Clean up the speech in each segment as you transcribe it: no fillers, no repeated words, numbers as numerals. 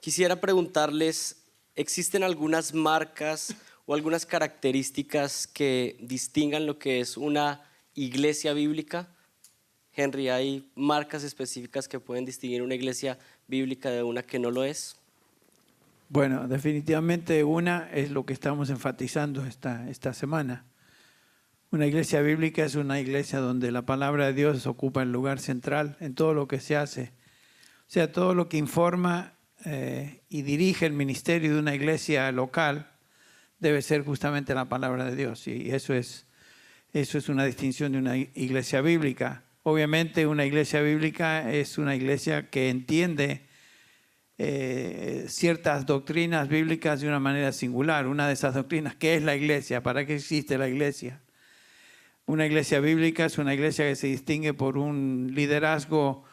Quisiera preguntarles, ¿existen algunas marcas o algunas características que distingan lo que es una iglesia bíblica? Henry, ¿hay marcas específicas que pueden distinguir una iglesia bíblica de una que no lo es? Bueno, definitivamente una es lo que estamos enfatizando esta semana. Una iglesia bíblica es una iglesia donde la palabra de Dios ocupa el lugar central en todo lo que se hace. O sea, todo lo que informa y dirige el ministerio de una iglesia local debe ser justamente la palabra de Dios. Y eso es una distinción de una iglesia bíblica. Obviamente una iglesia bíblica es una iglesia que entiende ciertas doctrinas bíblicas de una manera singular. Una de esas doctrinas, ¿qué es la iglesia? ¿Para qué existe la iglesia? Una iglesia bíblica es una iglesia que se distingue por un liderazgo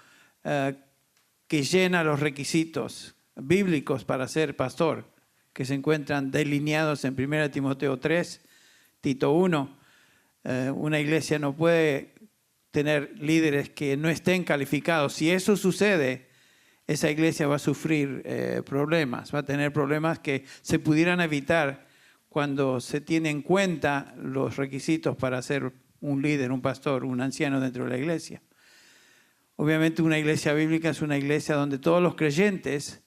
que llena los requisitos bíblicos para ser pastor, que se encuentran delineados en 1 Timoteo 3, Tito 1. Una iglesia no puede tener líderes que no estén calificados. Si eso sucede, esa iglesia va a sufrir problemas, va a tener problemas que se pudieran evitar cuando se tiene en cuenta los requisitos para ser un líder, un pastor, un anciano dentro de la iglesia. Obviamente una iglesia bíblica es una iglesia donde todos los creyentes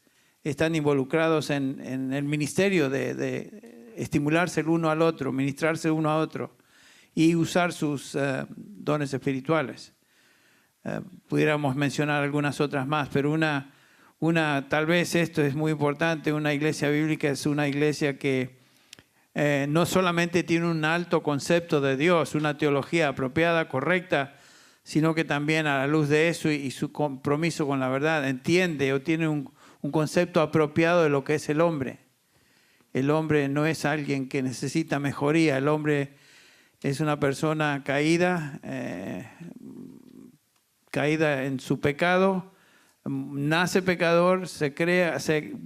están involucrados en el ministerio de estimularse el uno al otro, ministrarse uno a otro y usar sus dones espirituales. Pudiéramos mencionar algunas otras más, pero tal vez esto es muy importante. Una iglesia bíblica es una iglesia que no solamente tiene un alto concepto de Dios, una teología apropiada, correcta, sino que también a la luz de eso y su compromiso con la verdad entiende o tiene un concepto apropiado de lo que es el hombre. El hombre no es alguien que necesita mejoría, el hombre es una persona caída, caída en su pecado, nace pecador,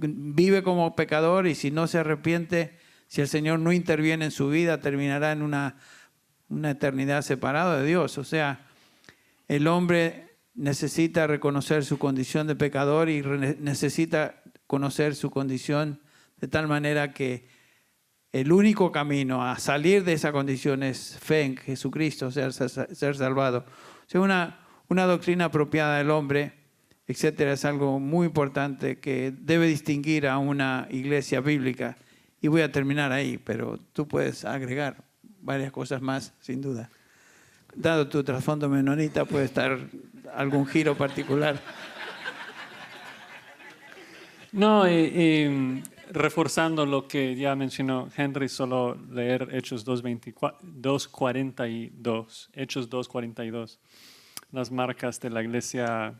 vive como pecador y si no se arrepiente, si el Señor no interviene en su vida, terminará en una eternidad separado de Dios. O sea, el hombre necesita reconocer su condición de pecador y necesita conocer su condición de tal manera que el único camino a salir de esa condición es fe en Jesucristo, ser salvado. O sea, una doctrina apropiada del hombre, etcétera, es algo muy importante que debe distinguir a una iglesia bíblica. Y voy a terminar ahí, pero tú puedes agregar varias cosas más, sin duda. Dado tu trasfondo menonita, puede estar algún giro particular. No, reforzando lo que ya mencionó Henry, solo leer Hechos 2:42, Hechos 2:42, las marcas de la iglesia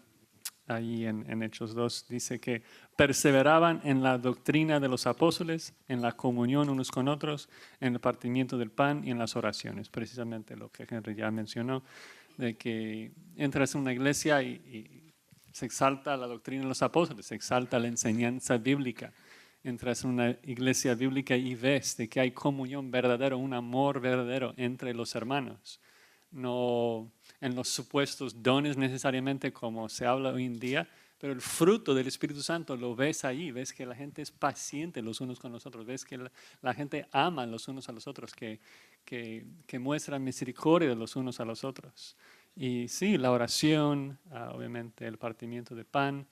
ahí en Hechos 2, dice que perseveraban en la doctrina de los apóstoles, en la comunión unos con otros, en el partimiento del pan y en las oraciones. Precisamente lo que Henry ya mencionó, de que entras en una iglesia y se exalta la doctrina de los apóstoles, se exalta la enseñanza bíblica. Entras en una iglesia bíblica y ves de que hay comunión verdadera, un amor verdadero entre los hermanos. No en los supuestos dones necesariamente como se habla hoy en día, pero el fruto del Espíritu Santo lo ves ahí, ves que la gente es paciente los unos con los otros, ves que la gente ama los unos a los otros, que muestra misericordia de los unos a los otros. Y sí, la oración, obviamente el partimiento de pan.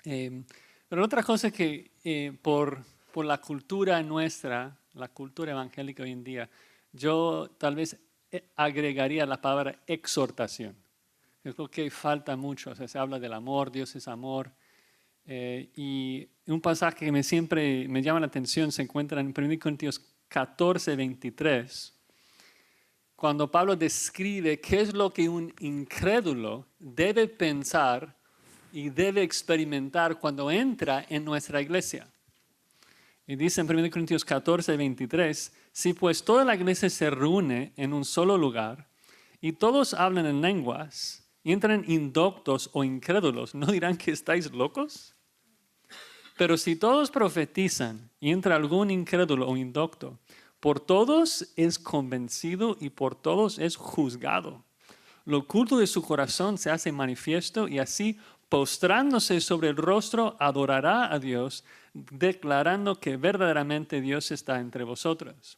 Pero otra cosa que por la cultura nuestra, la cultura evangélica hoy en día, yo tal vez agregaría la palabra exhortación. Yo creo que falta mucho, o sea, se habla del amor, Dios es amor. Y un pasaje que siempre me llama la atención se encuentra en 1 Corintios 14:23, cuando Pablo describe qué es lo que un incrédulo debe pensar y debe experimentar cuando entra en nuestra iglesia. Y dice en 1 Corintios 14:23, si pues toda la iglesia se reúne en un solo lugar y todos hablan en lenguas y entran indoctos o incrédulos, ¿no dirán que estáis locos? Pero si todos profetizan y entra algún incrédulo o indocto, por todos es convencido y por todos es juzgado. Lo oculto de su corazón se hace manifiesto y así postrándose sobre el rostro, adorará a Dios, declarando que verdaderamente Dios está entre vosotros.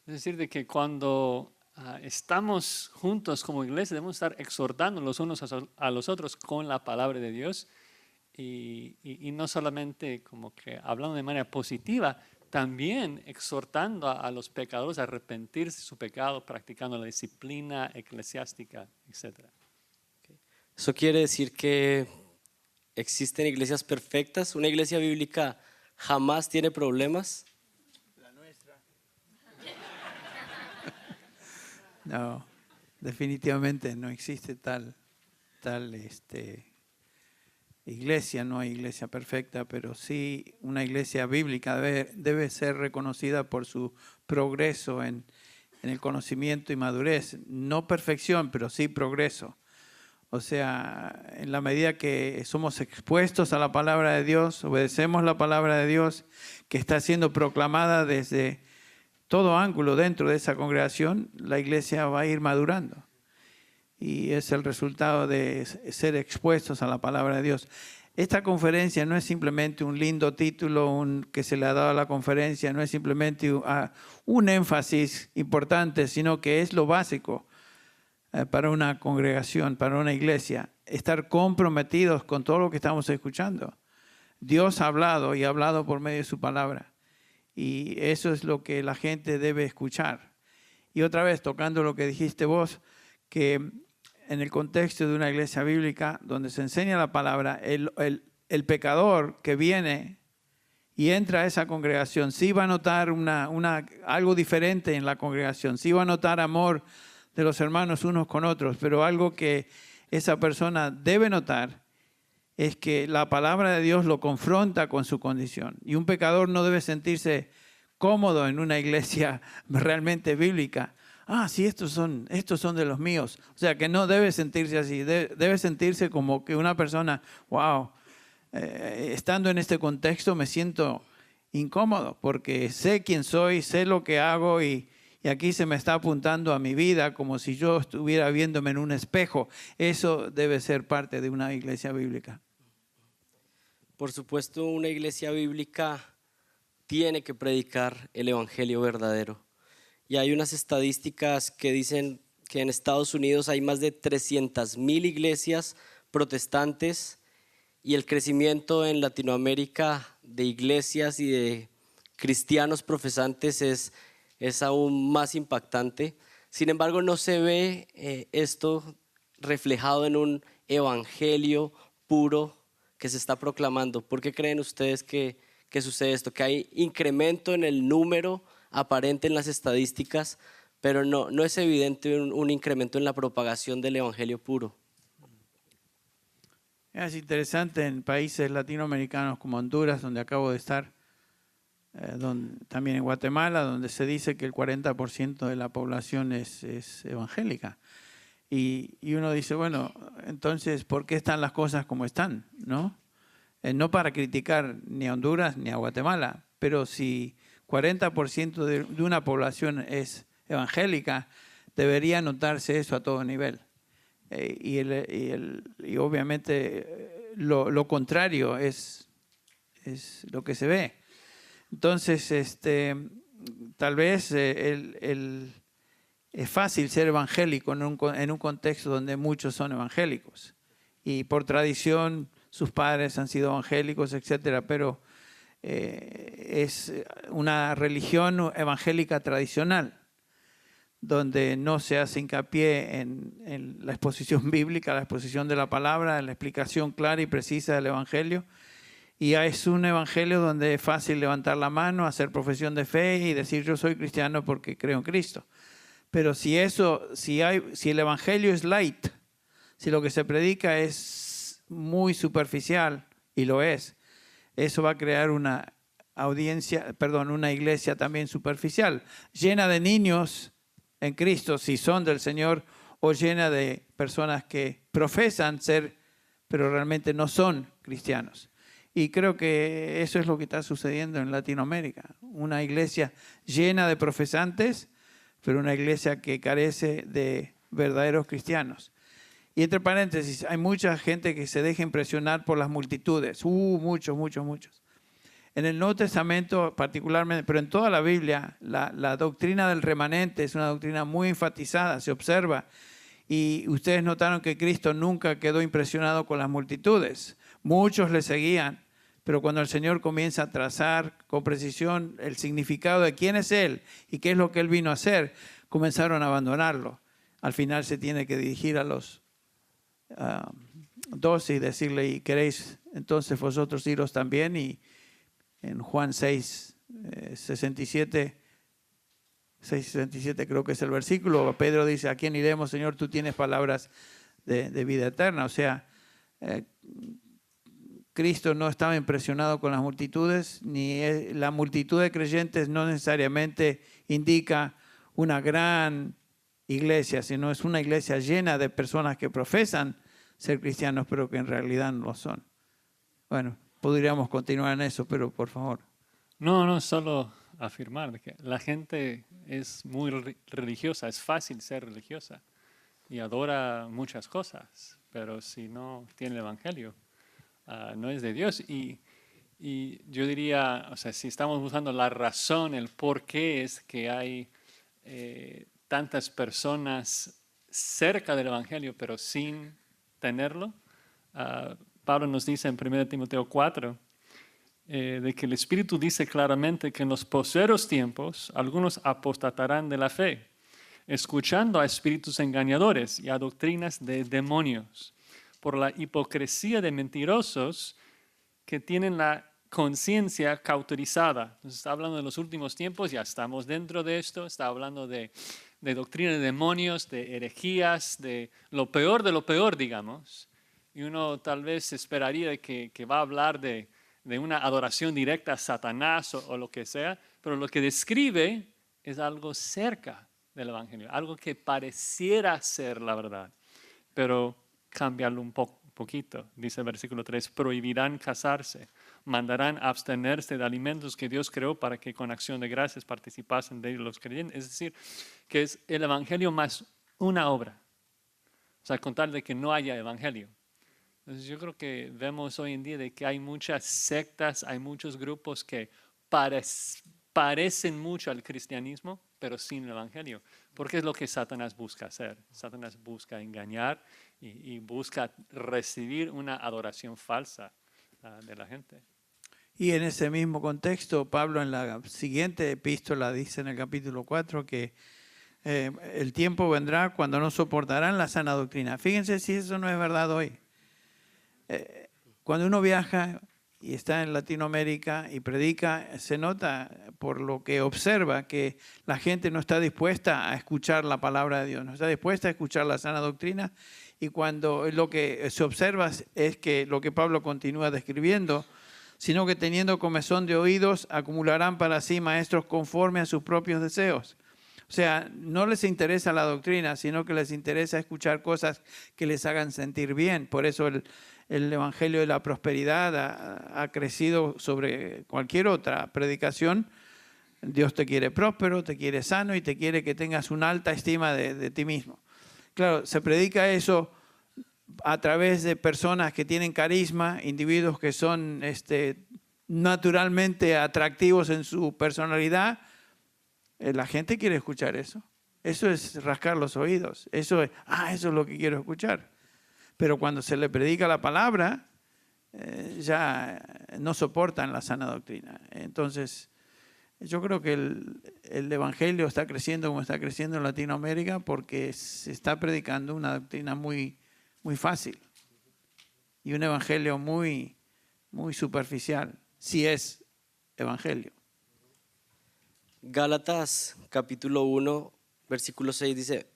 Es decir, de que cuando estamos juntos como iglesia, debemos estar exhortando los unos a los otros con la palabra de Dios y no solamente como que hablando de manera positiva, también exhortando a los pecadores a arrepentirse de su pecado, practicando la disciplina eclesiástica, etc. Eso quiere decir que existen iglesias perfectas. Una iglesia bíblica jamás tiene problemas. No, definitivamente no existe tal iglesia, no hay iglesia perfecta, pero sí una iglesia bíblica debe ser reconocida por su progreso en el conocimiento y madurez. No perfección, pero sí progreso. O sea, en la medida que somos expuestos a la palabra de Dios, obedecemos la palabra de Dios que está siendo proclamada desde todo ángulo dentro de esa congregación, la iglesia va a ir madurando. Y es el resultado de ser expuestos a la palabra de Dios. Esta conferencia no es simplemente un lindo título que se le ha dado a la conferencia, no es simplemente un énfasis importante, sino que es lo básico para una congregación, para una iglesia. Estar comprometidos con todo lo que estamos escuchando. Dios ha hablado y ha hablado por medio de su palabra. Y eso es lo que la gente debe escuchar. Y otra vez, tocando lo que dijiste vos, que en el contexto de una iglesia bíblica donde se enseña la palabra, el pecador que viene y entra a esa congregación, sí va a notar algo diferente en la congregación, sí va a notar amor de los hermanos unos con otros, pero algo que esa persona debe notar es que la palabra de Dios lo confronta con su condición. Y un pecador no debe sentirse cómodo en una iglesia realmente bíblica. Sí, estos son de los míos. O sea, que no debe sentirse así. Debe sentirse como que una persona, wow, estando en este contexto me siento incómodo porque sé quién soy, sé lo que hago y aquí se me está apuntando a mi vida como si yo estuviera viéndome en un espejo. Eso debe ser parte de una iglesia bíblica. Por supuesto, una iglesia bíblica tiene que predicar el evangelio verdadero. Y hay unas estadísticas que dicen que en Estados Unidos hay más de 300,000 iglesias protestantes y el crecimiento en Latinoamérica de iglesias y de cristianos profesantes es aún más impactante. Sin embargo, no se ve esto reflejado en un evangelio puro que se está proclamando. ¿Por qué creen ustedes que sucede esto? Que hay incremento en el número aparente en las estadísticas, pero no es evidente un incremento en la propagación del evangelio puro. Es interesante en países latinoamericanos como Honduras, donde acabo de estar, también en Guatemala, donde se dice que el 40% de la población es evangélica. Y uno dice, bueno, entonces, ¿por qué están las cosas como están? ¿No? No para criticar ni a Honduras ni a Guatemala, pero si 40% de una población es evangélica, debería notarse eso a todo nivel. Y obviamente lo contrario es lo que se ve. Entonces, tal vez es fácil ser evangélico en un contexto donde muchos son evangélicos. Y por tradición sus padres han sido evangélicos, etcétera, pero es una religión evangélica tradicional, donde no se hace hincapié en la exposición bíblica, la exposición de la palabra, en la explicación clara y precisa del evangelio. Y es un evangelio donde es fácil levantar la mano, hacer profesión de fe y decir yo soy cristiano porque creo en Cristo. Pero si el evangelio es light, si lo que se predica es muy superficial, y lo es, eso va a crear una iglesia también superficial, llena de niños en Cristo, si son del Señor, o llena de personas que profesan ser, pero realmente no son cristianos. Y creo que eso es lo que está sucediendo en Latinoamérica. Una iglesia llena de profesantes, pero una iglesia que carece de verdaderos cristianos. Y entre paréntesis, hay mucha gente que se deja impresionar por las multitudes. Muchos, muchos, muchos. En el Nuevo Testamento particularmente, pero en toda la Biblia, la doctrina del remanente es una doctrina muy enfatizada, se observa. Y ustedes notaron que Cristo nunca quedó impresionado con las multitudes. Muchos le seguían, pero cuando el Señor comienza a trazar con precisión el significado de quién es Él y qué es lo que Él vino a hacer, comenzaron a abandonarlo. Al final se tiene que dirigir a los 12 y decirle, ¿y queréis entonces vosotros iros también? Y en Juan 6, 67 creo que es el versículo, Pedro dice, ¿a quién iremos, Señor? Tú tienes palabras de vida eterna. O sea, Cristo no estaba impresionado con las multitudes, ni la multitud de creyentes no necesariamente indica una gran iglesia, sino es una iglesia llena de personas que profesan ser cristianos, pero que en realidad no lo son. Bueno, podríamos continuar en eso, pero por favor. No, solo afirmar que la gente es muy religiosa, es fácil ser religiosa y adora muchas cosas, pero si no tiene el Evangelio, no es de Dios. Y yo diría, o sea, si estamos buscando la razón, el por qué es que hay tantas personas cerca del Evangelio, pero sin tenerlo, Pablo nos dice en 1 Timoteo 4, de que el Espíritu dice claramente que en los postreros tiempos algunos apostatarán de la fe, escuchando a espíritus engañadores y a doctrinas de demonios, por la hipocresía de mentirosos que tienen la conciencia cauterizada. Entonces está hablando de los últimos tiempos, ya estamos dentro de esto, está hablando de doctrina de demonios, de herejías, de lo peor, digamos. Y uno tal vez esperaría que va a hablar de una adoración directa a Satanás o lo que sea, pero lo que describe es algo cerca del Evangelio, algo que pareciera ser la verdad, pero cambiarlo un poquito. Dice el versículo 3, prohibirán casarse, mandarán abstenerse de alimentos que Dios creó para que con acción de gracias participasen de ellos los creyentes. Es decir, que es el Evangelio más una obra. O sea, con tal de que no haya Evangelio. Entonces yo creo que vemos hoy en día de que hay muchas sectas, hay muchos grupos que parecen mucho al cristianismo, pero sin el Evangelio. Porque es lo que Satanás busca hacer. Satanás busca engañar y busca recibir una adoración falsa de la gente. Y en ese mismo contexto, Pablo en la siguiente epístola dice en el capítulo 4 que el tiempo vendrá cuando no soportarán la sana doctrina. Fíjense si eso no es verdad hoy. Cuando uno viaja y está en Latinoamérica y predica, se nota por lo que observa que la gente no está dispuesta a escuchar la palabra de Dios, no está dispuesta a escuchar la sana doctrina. Y cuando lo que se observa es que lo que Pablo continúa describiendo, sino que teniendo comezón de oídos, acumularán para sí maestros conforme a sus propios deseos. O sea, no les interesa la doctrina, sino que les interesa escuchar cosas que les hagan sentir bien. Por eso el Evangelio de la prosperidad ha crecido sobre cualquier otra predicación. Dios te quiere próspero, te quiere sano y te quiere que tengas una alta estima de ti mismo. Claro, se predica eso a través de personas que tienen carisma, individuos que son naturalmente atractivos en su personalidad. La gente quiere escuchar eso. Eso es rascar los oídos. Eso es lo que quiero escuchar. Pero cuando se le predica la palabra, ya no soportan la sana doctrina. Entonces, yo creo que el Evangelio está creciendo como está creciendo en Latinoamérica porque se está predicando una doctrina muy, muy fácil y un Evangelio muy, muy superficial, si es Evangelio. Gálatas capítulo 1, versículo 6 dice,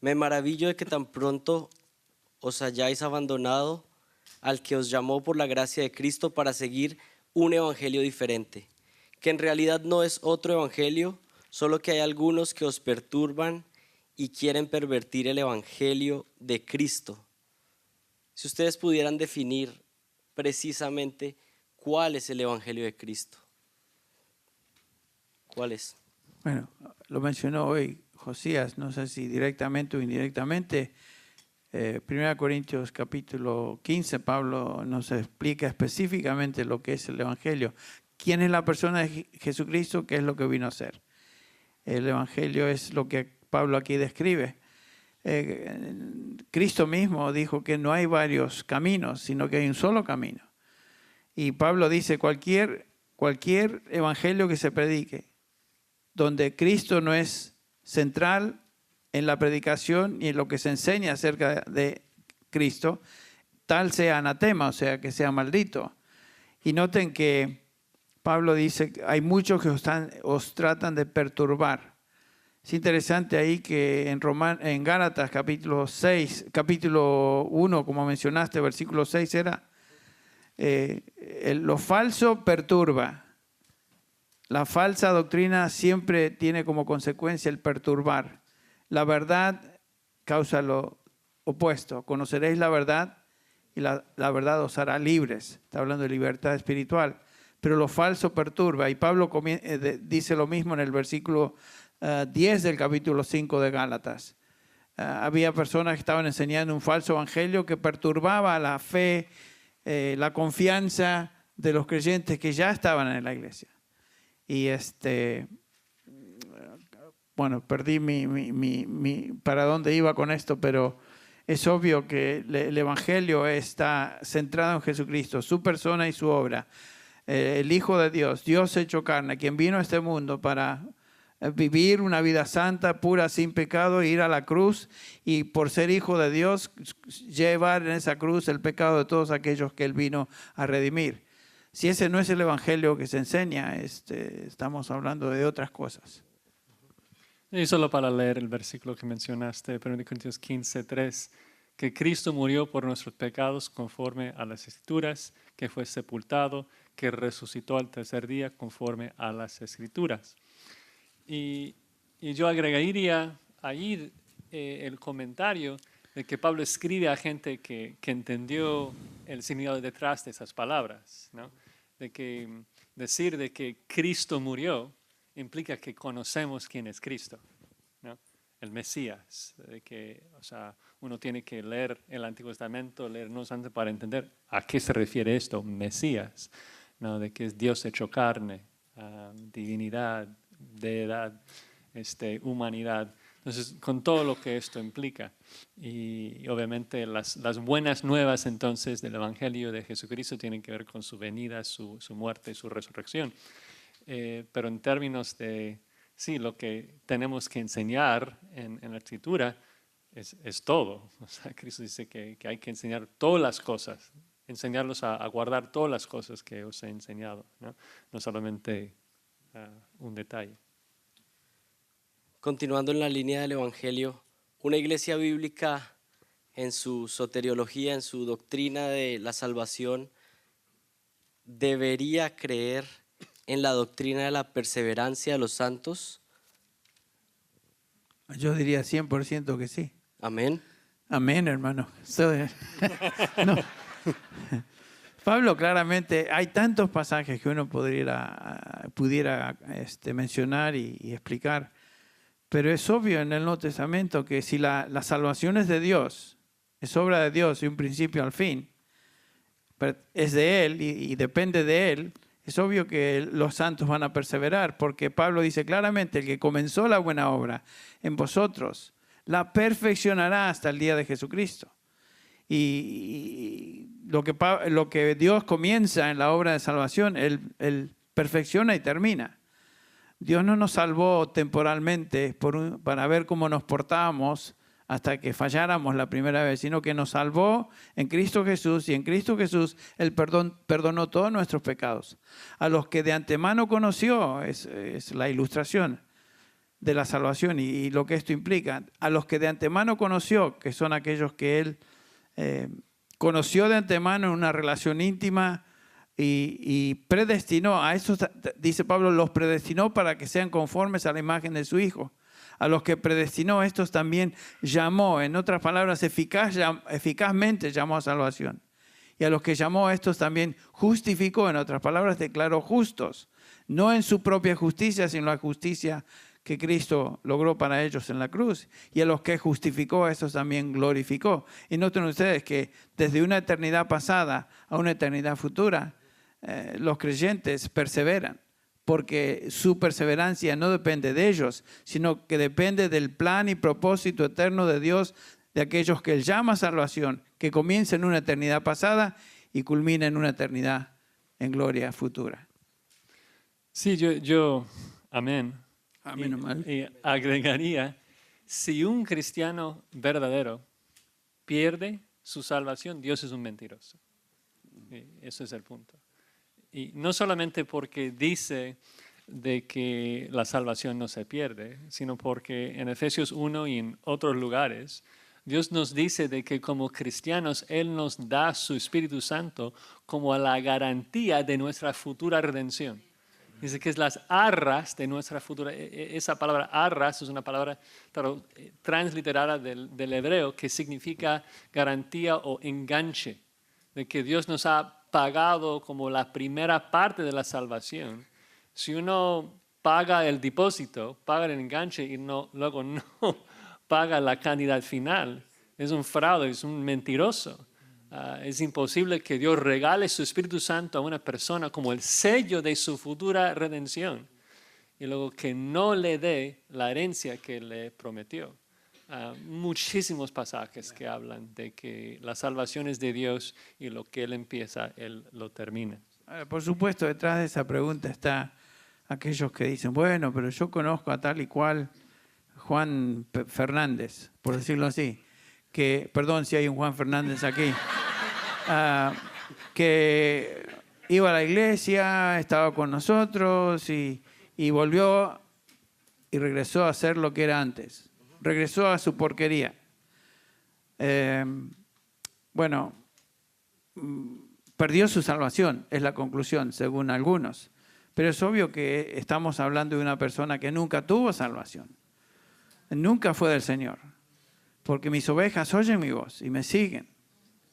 me maravillo de que tan pronto os hayáis abandonado al que os llamó por la gracia de Cristo para seguir un evangelio diferente, que en realidad no es otro evangelio, solo que hay algunos que os perturban y quieren pervertir el evangelio de Cristo. Si ustedes pudieran definir precisamente cuál es el evangelio de Cristo. ¿Cuál es? Bueno, lo mencionó hoy Josías, no sé si directamente o indirectamente. 1 Corintios capítulo 15, Pablo nos explica específicamente lo que es el Evangelio. ¿Quién es la persona de Jesucristo? ¿Qué es lo que vino a hacer? El Evangelio es lo que Pablo aquí describe. Cristo mismo dijo que no hay varios caminos, sino que hay un solo camino. Y Pablo dice, cualquier evangelio que se predique, donde Cristo no es central en la predicación y en lo que se enseña acerca de Cristo, tal sea anatema, o sea, que sea maldito. Y noten que Pablo dice que hay muchos que os tratan de perturbar. Es interesante ahí que en Gálatas capítulo 1, como mencionaste, versículo 6 era, lo falso perturba. La falsa doctrina siempre tiene como consecuencia el perturbar. La verdad causa lo opuesto. Conoceréis la verdad y la verdad os hará libres. Está hablando de libertad espiritual. Pero lo falso perturba. Y Pablo dice lo mismo en el versículo 10 del capítulo 5 de Gálatas. Había personas que estaban enseñando un falso evangelio que perturbaba la fe, la confianza de los creyentes que ya estaban en la iglesia. Y bueno, perdí para dónde iba con esto, pero es obvio que el evangelio está centrado en Jesucristo, su persona y su obra. El Hijo de Dios, Dios hecho carne, quien vino a este mundo para vivir una vida santa, pura, sin pecado, ir a la cruz y por ser Hijo de Dios, llevar en esa cruz el pecado de todos aquellos que Él vino a redimir. Si ese no es el evangelio que se enseña, estamos hablando de otras cosas. Y solo para leer el versículo que mencionaste, 1 Corintios 15:3, que Cristo murió por nuestros pecados conforme a las Escrituras, que fue sepultado, que resucitó al tercer día conforme a las Escrituras. Y yo agregaría ahí el comentario de que Pablo escribe a gente que entendió el significado detrás de esas palabras, ¿no? De que decir de que Cristo murió implica que conocemos quién es Cristo, ¿no? El Mesías, de que, o sea, uno tiene que leer el Antiguo Testamento, leernos antes para entender a qué se refiere esto, Mesías, ¿no? De que es Dios hecho carne, divinidad, deidad, humanidad. Entonces, con todo lo que esto implica, y obviamente las buenas nuevas entonces del Evangelio de Jesucristo tienen que ver con su venida, su muerte y su resurrección. Pero en términos de, sí, lo que tenemos que enseñar en la Escritura es todo. O sea, Cristo dice que hay que enseñar todas las cosas, enseñarlos a guardar todas las cosas que os he enseñado, ¿no? No solamente un detalle. Continuando en la línea del Evangelio, una iglesia bíblica en su soteriología, en su doctrina de la salvación, debería creer en la doctrina de la perseverancia de los santos. Yo diría 100% que sí. Amén. Amén, hermano. No. Pablo claramente, hay tantos pasajes que uno pudiera mencionar y explicar, pero es obvio en el Nuevo Testamento que si la salvación es de Dios, es obra de Dios y un principio al fin, es de Él y depende de Él, es obvio que los santos van a perseverar, porque Pablo dice claramente, el que comenzó la buena obra en vosotros, la perfeccionará hasta el día de Jesucristo. Y lo que Dios comienza en la obra de salvación, Él perfecciona y termina. Dios no nos salvó temporalmente para ver cómo nos portábamos hasta que falláramos la primera vez, sino que nos salvó en Cristo Jesús, y en Cristo Jesús Él perdonó todos nuestros pecados. A los que de antemano conoció, es la ilustración de la salvación y lo que esto implica. A los que de antemano conoció, que son aquellos que Él conoció de antemano en una relación íntima y predestinó, a estos, dice Pablo, los predestinó para que sean conformes a la imagen de su Hijo. A los que predestinó, estos también llamó, en otras palabras, eficazmente llamó a salvación. Y a los que llamó, estos también justificó, en otras palabras, declaró justos, no en su propia justicia, sino la justicia que Cristo logró para ellos en la cruz. Y a los que justificó, a esos también glorificó. Y noten ustedes que desde una eternidad pasada a una eternidad futura, los creyentes perseveran, porque su perseverancia no depende de ellos, sino que depende del plan y propósito eterno de Dios, de aquellos que Él llama a salvación, que comienza en una eternidad pasada y culmina en una eternidad en gloria futura. Sí, amén. Amén. Y agregaría, si un cristiano verdadero pierde su salvación, Dios es un mentiroso. Y eso es el punto. Y no solamente porque dice de que la salvación no se pierde, sino porque en Efesios 1 y en otros lugares, Dios nos dice de que como cristianos Él nos da su Espíritu Santo como a la garantía de nuestra futura redención. Dice que es las arras de nuestra futura. Esa palabra arras es una palabra transliterada del hebreo que significa garantía o enganche, de que Dios nos ha pagado como la primera parte de la salvación. Si uno paga el depósito, paga el enganche y luego no paga la cantidad final, es un fraude, es un mentiroso. Es imposible que Dios regale su Espíritu Santo a una persona como el sello de su futura redención y luego que no le dé la herencia que le prometió. Muchísimos pasajes que hablan de que la salvación es de Dios y lo que Él empieza, Él lo termina. Por supuesto, detrás de esa pregunta está aquellos que dicen, bueno, pero yo conozco a tal y cual Juan Fernández, por decirlo así, que, perdón si hay un Juan Fernández aquí, que iba a la iglesia, estaba con nosotros y volvió y regresó a hacer lo que era antes. Regresó a su porquería. Perdió su salvación, es la conclusión, según algunos. Pero es obvio que estamos hablando de una persona que nunca tuvo salvación. Nunca fue del Señor. Porque mis ovejas oyen mi voz y me siguen.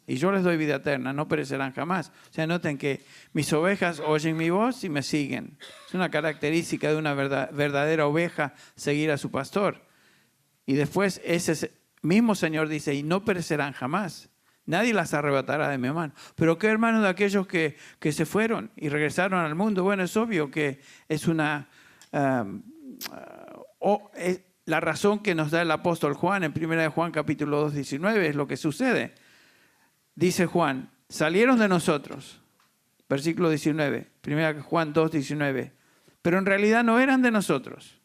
Y yo les doy vida eterna, no perecerán jamás. O sea, noten que mis ovejas oyen mi voz y me siguen. Es una característica de una verdadera oveja seguir a su pastor. Y después ese mismo Señor dice, y no perecerán jamás. Nadie las arrebatará de mi mano. Pero qué hermano de aquellos que se fueron y regresaron al mundo. Bueno, es obvio que es una... la razón que nos da el apóstol Juan en 1 Juan capítulo 2, 19 es lo que sucede. Dice Juan, salieron de nosotros, versículo 19, 1 Juan 2, 19, pero en realidad no eran de nosotros,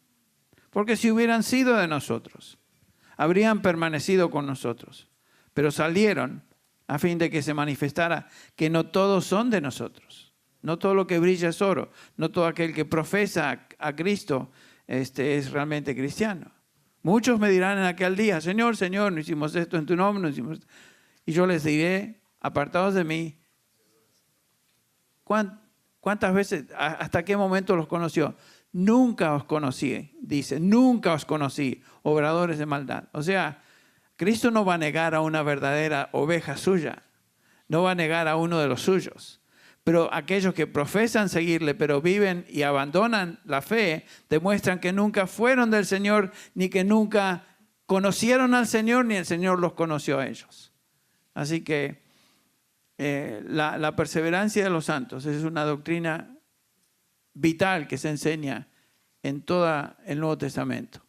porque si hubieran sido de nosotros, habrían permanecido con nosotros, pero salieron a fin de que se manifestara que no todos son de nosotros, no todo lo que brilla es oro, no todo aquel que profesa a Cristo es realmente cristiano. Muchos me dirán en aquel día, Señor, Señor, no hicimos esto en tu nombre, no hicimos esto. Y yo les diré, apartados de mí, ¿cuántas veces, hasta qué momento los conoció? Nunca os conocí, dice, nunca os conocí, obradores de maldad. O sea, Cristo no va a negar a una verdadera oveja suya, no va a negar a uno de los suyos. Pero aquellos que profesan seguirle, pero viven y abandonan la fe, demuestran que nunca fueron del Señor, ni que nunca conocieron al Señor, ni el Señor los conoció a ellos. Así que la perseverancia de los santos es una doctrina vital que se enseña en todo el Nuevo Testamento.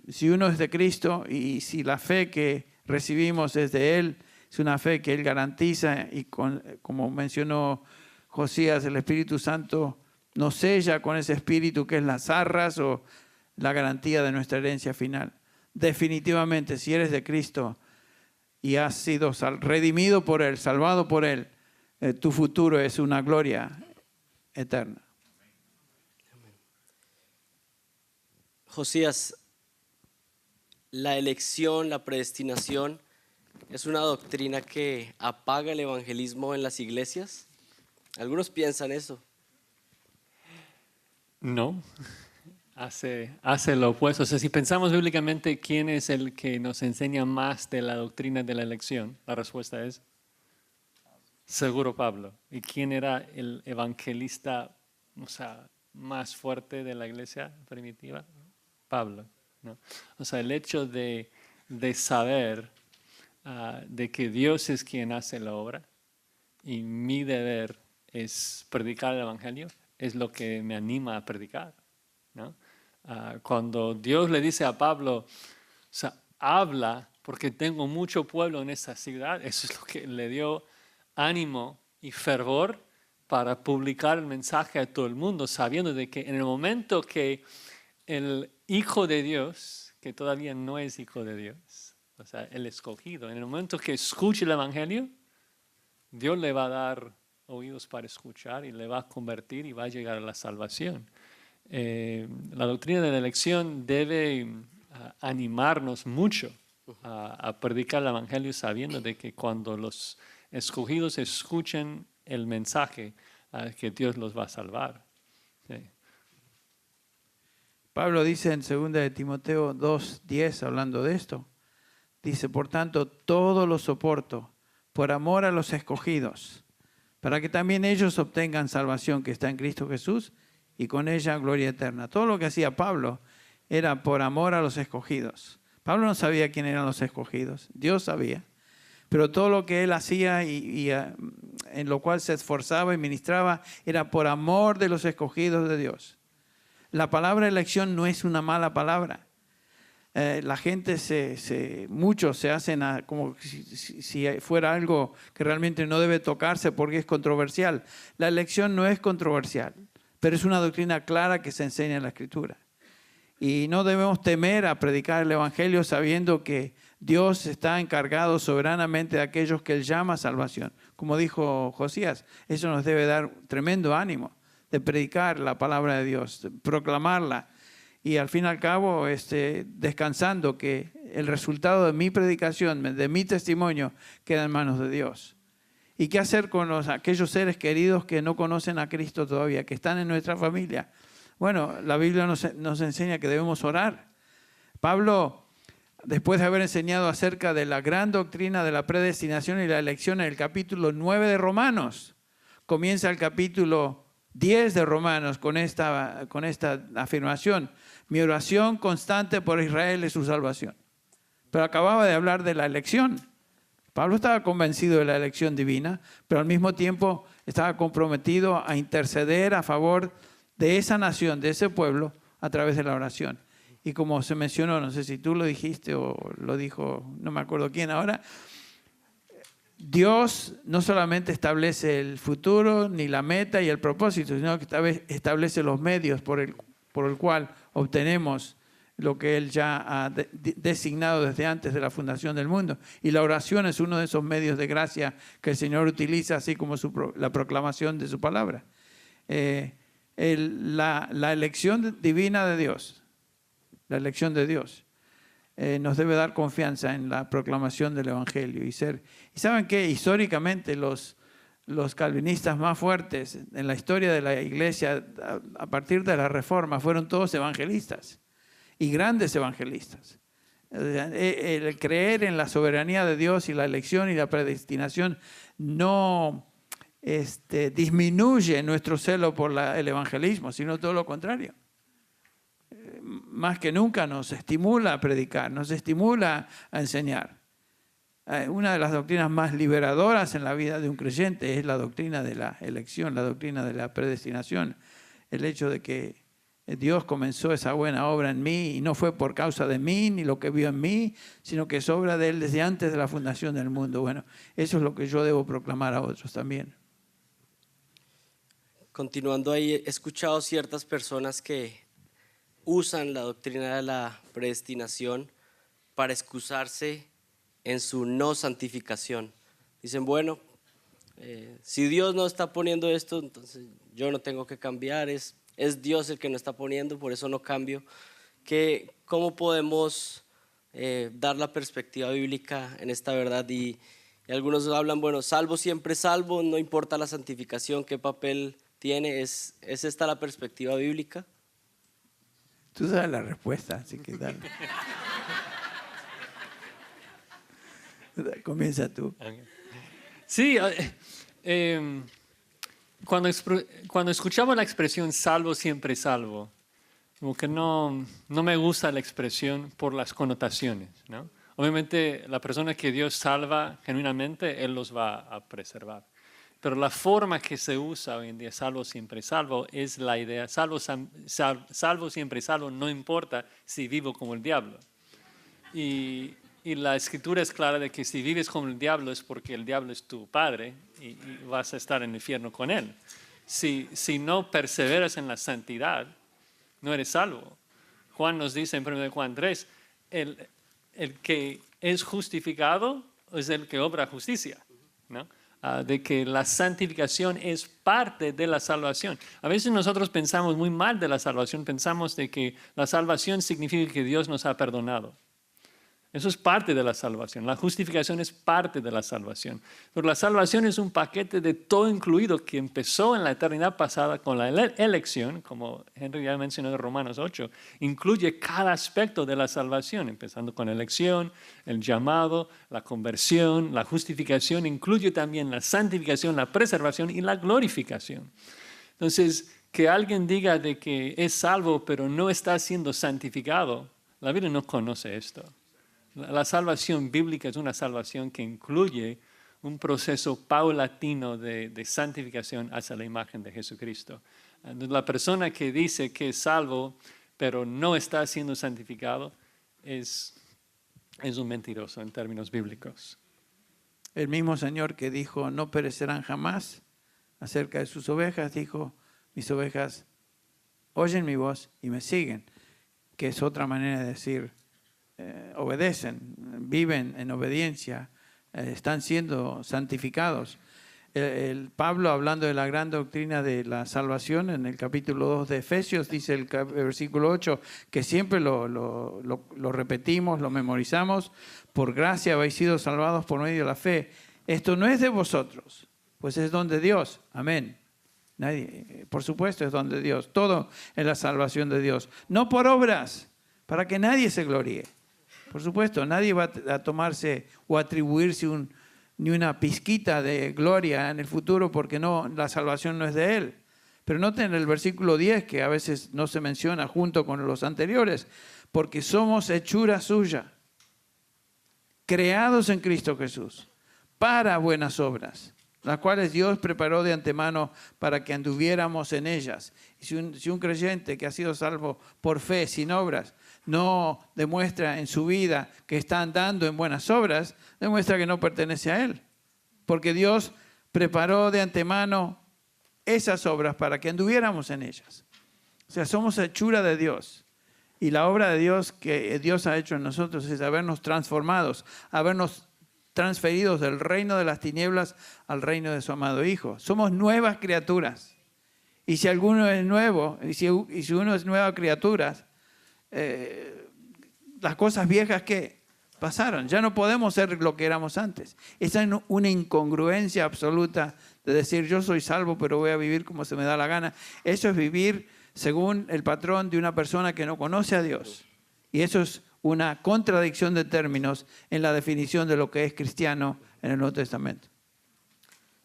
Si uno es de Cristo y si la fe que recibimos es de Él, es una fe que Él garantiza y como mencionó Josías, el Espíritu Santo nos sella con ese espíritu que es las arras o la garantía de nuestra herencia final. Definitivamente, si eres de Cristo y has sido redimido por Él, salvado por Él, tu futuro es una gloria eterna. Josías, la elección, la predestinación, ¿es una doctrina que apaga el evangelismo en las iglesias? Algunos piensan eso. No, hace lo opuesto. O sea, si pensamos bíblicamente quién es el que nos enseña más de la doctrina de la elección, la respuesta es seguro Pablo. ¿Y quién era el evangelista, más fuerte de la iglesia primitiva? Pablo, ¿no? O sea, el hecho de saber de que Dios es quien hace la obra y mi deber es predicar el evangelio, es lo que me anima a predicar, ¿no? Cuando Dios le dice a Pablo, o sea, habla porque tengo mucho pueblo en esta ciudad, eso es lo que le dio ánimo y fervor para publicar el mensaje a todo el mundo, sabiendo de que en el momento que el Hijo de Dios, que todavía no es Hijo de Dios, o sea, el escogido, en el momento que escuche el evangelio, Dios le va a dar oídos para escuchar y le va a convertir y va a llegar a la salvación. La doctrina de la elección debe animarnos mucho a predicar el evangelio sabiendo de que cuando los escogidos escuchen el mensaje, que Dios los va a salvar. Sí. Pablo dice en 2 de Timoteo 2:10, hablando de esto, dice, por tanto, todo lo soporto por amor a los escogidos, para que también ellos obtengan salvación que está en Cristo Jesús y con ella gloria eterna. Todo lo que hacía Pablo era por amor a los escogidos. Pablo no sabía quién eran los escogidos, Dios sabía. Pero todo lo que él hacía y en lo cual se esforzaba y ministraba era por amor de los escogidos de Dios. La palabra elección no es una mala palabra. La gente, muchos se hacen como si fuera algo que realmente no debe tocarse porque es controversial. La elección no es controversial, pero es una doctrina clara que se enseña en la Escritura. Y no debemos temer a predicar el Evangelio sabiendo que Dios está encargado soberanamente de aquellos que Él llama a salvación. Como dijo Josías, eso nos debe dar tremendo ánimo de predicar la palabra de Dios, de proclamarla. Y al fin y al cabo, descansando que el resultado de mi predicación, de mi testimonio, queda en manos de Dios. ¿Y qué hacer con aquellos seres queridos que no conocen a Cristo todavía, que están en nuestra familia? Bueno, la Biblia nos enseña que debemos orar. Pablo, después de haber enseñado acerca de la gran doctrina de la predestinación y la elección en el capítulo 9 de Romanos, comienza el capítulo 10 de Romanos con esta afirmación: mi oración constante por Israel es su salvación. Pero acababa de hablar de la elección. Pablo estaba convencido de la elección divina, pero al mismo tiempo estaba comprometido a interceder a favor de esa nación, de ese pueblo, a través de la oración. Y como se mencionó, no sé si tú lo dijiste o lo dijo, no me acuerdo quién ahora, Dios no solamente establece el futuro, ni la meta y el propósito, sino que establece los medios por el cual obtenemos lo que Él ya ha designado desde antes de la fundación del mundo. Y la oración es uno de esos medios de gracia que el Señor utiliza, así como la proclamación de su palabra. La elección divina de Dios, la elección de Dios, nos debe dar confianza en la proclamación del Evangelio. Y ¿saben qué? Históricamente los calvinistas más fuertes en la historia de la iglesia a partir de la Reforma fueron todos evangelistas y grandes evangelistas. El creer en la soberanía de Dios y la elección y la predestinación no disminuye nuestro celo por el evangelismo, sino todo lo contrario. Más que nunca nos estimula a predicar, nos estimula a enseñar. Una de las doctrinas más liberadoras en la vida de un creyente es la doctrina de la elección, la doctrina de la predestinación. El hecho de que Dios comenzó esa buena obra en mí y no fue por causa de mí ni lo que vio en mí, sino que es obra de Él desde antes de la fundación del mundo. Bueno, eso es lo que yo debo proclamar a otros también. Continuando ahí, he escuchado ciertas personas que usan la doctrina de la predestinación para excusarse en su no santificación. Dicen, bueno, si Dios no está poniendo esto, entonces yo no tengo que cambiar, es Dios el que no está poniendo, por eso no cambio. ¿Cómo podemos dar la perspectiva bíblica en esta verdad? Y algunos hablan, bueno, salvo siempre salvo, no importa la santificación, ¿qué papel tiene? ¿Es esta la perspectiva bíblica? Tú sabes la respuesta, así que dale. Comienza tú. Sí, cuando escuchamos la expresión salvo, siempre salvo, como que no me gusta la expresión por las connotaciones, ¿no? Obviamente, la persona que Dios salva genuinamente, Él los va a preservar. Pero la forma que se usa hoy en día, salvo, siempre salvo, es la idea, salvo, siempre salvo, no importa si vivo como el diablo. Y la escritura es clara de que si vives como el diablo es porque el diablo es tu padre y vas a estar en el infierno con él. Si no perseveras en la santidad, no eres salvo. Juan nos dice en 1 Juan 3, el que es justificado es el que obra justicia, ¿no? De que la santificación es parte de la salvación. A veces nosotros pensamos muy mal de la salvación, pensamos de que la salvación significa que Dios nos ha perdonado. Eso es parte de la salvación. La justificación es parte de la salvación. Pero la salvación es un paquete de todo incluido que empezó en la eternidad pasada con la elección, como Henry ya mencionó en Romanos 8. Incluye cada aspecto de la salvación, empezando con la elección, el llamado, la conversión, la justificación. Incluye también la santificación, la preservación y la glorificación. Entonces, que alguien diga de que es salvo pero no está siendo santificado, la Biblia no conoce esto. La salvación bíblica es una salvación que incluye un proceso paulatino de santificación hacia la imagen de Jesucristo. La persona que dice que es salvo, pero no está siendo santificado, es un mentiroso en términos bíblicos. El mismo Señor que dijo, no perecerán jamás, acerca de sus ovejas, dijo, mis ovejas oyen mi voz y me siguen, que es otra manera de decir, obedecen, viven en obediencia, están siendo santificados. El Pablo, hablando de la gran doctrina de la salvación, en el capítulo 2 de Efesios, dice el versículo 8, que siempre lo repetimos, lo memorizamos, por gracia habéis sido salvados por medio de la fe. Esto no es de vosotros, pues es don de Dios. Amén. Nadie, por supuesto es don de Dios, todo es la salvación de Dios. No por obras, para que nadie se gloríe. Por supuesto, nadie va a tomarse o atribuirse ni una pizquita de gloria en el futuro porque la salvación no es de Él. Pero noten el versículo 10 que a veces no se menciona junto con los anteriores, porque somos hechura suya, creados en Cristo Jesús, para buenas obras, las cuales Dios preparó de antemano para que anduviéramos en ellas. Y si un creyente que ha sido salvo por fe, sin obras, no demuestra en su vida que está andando en buenas obras, demuestra que no pertenece a Él. Porque Dios preparó de antemano esas obras para que anduviéramos en ellas. O sea, somos hechura de Dios. Y la obra de Dios que Dios ha hecho en nosotros es habernos transformados, habernos transferidos del reino de las tinieblas al reino de su amado Hijo. Somos nuevas criaturas. Y si alguno es nuevo, y si uno es nueva criatura, las cosas viejas que pasaron, ya no podemos ser lo que éramos antes. Esa es una incongruencia absoluta de decir yo soy salvo pero voy a vivir como se me da la gana. Eso es vivir según el patrón de una persona que no conoce a Dios. Y eso es una contradicción de términos en la definición de lo que es cristiano en el Nuevo Testamento.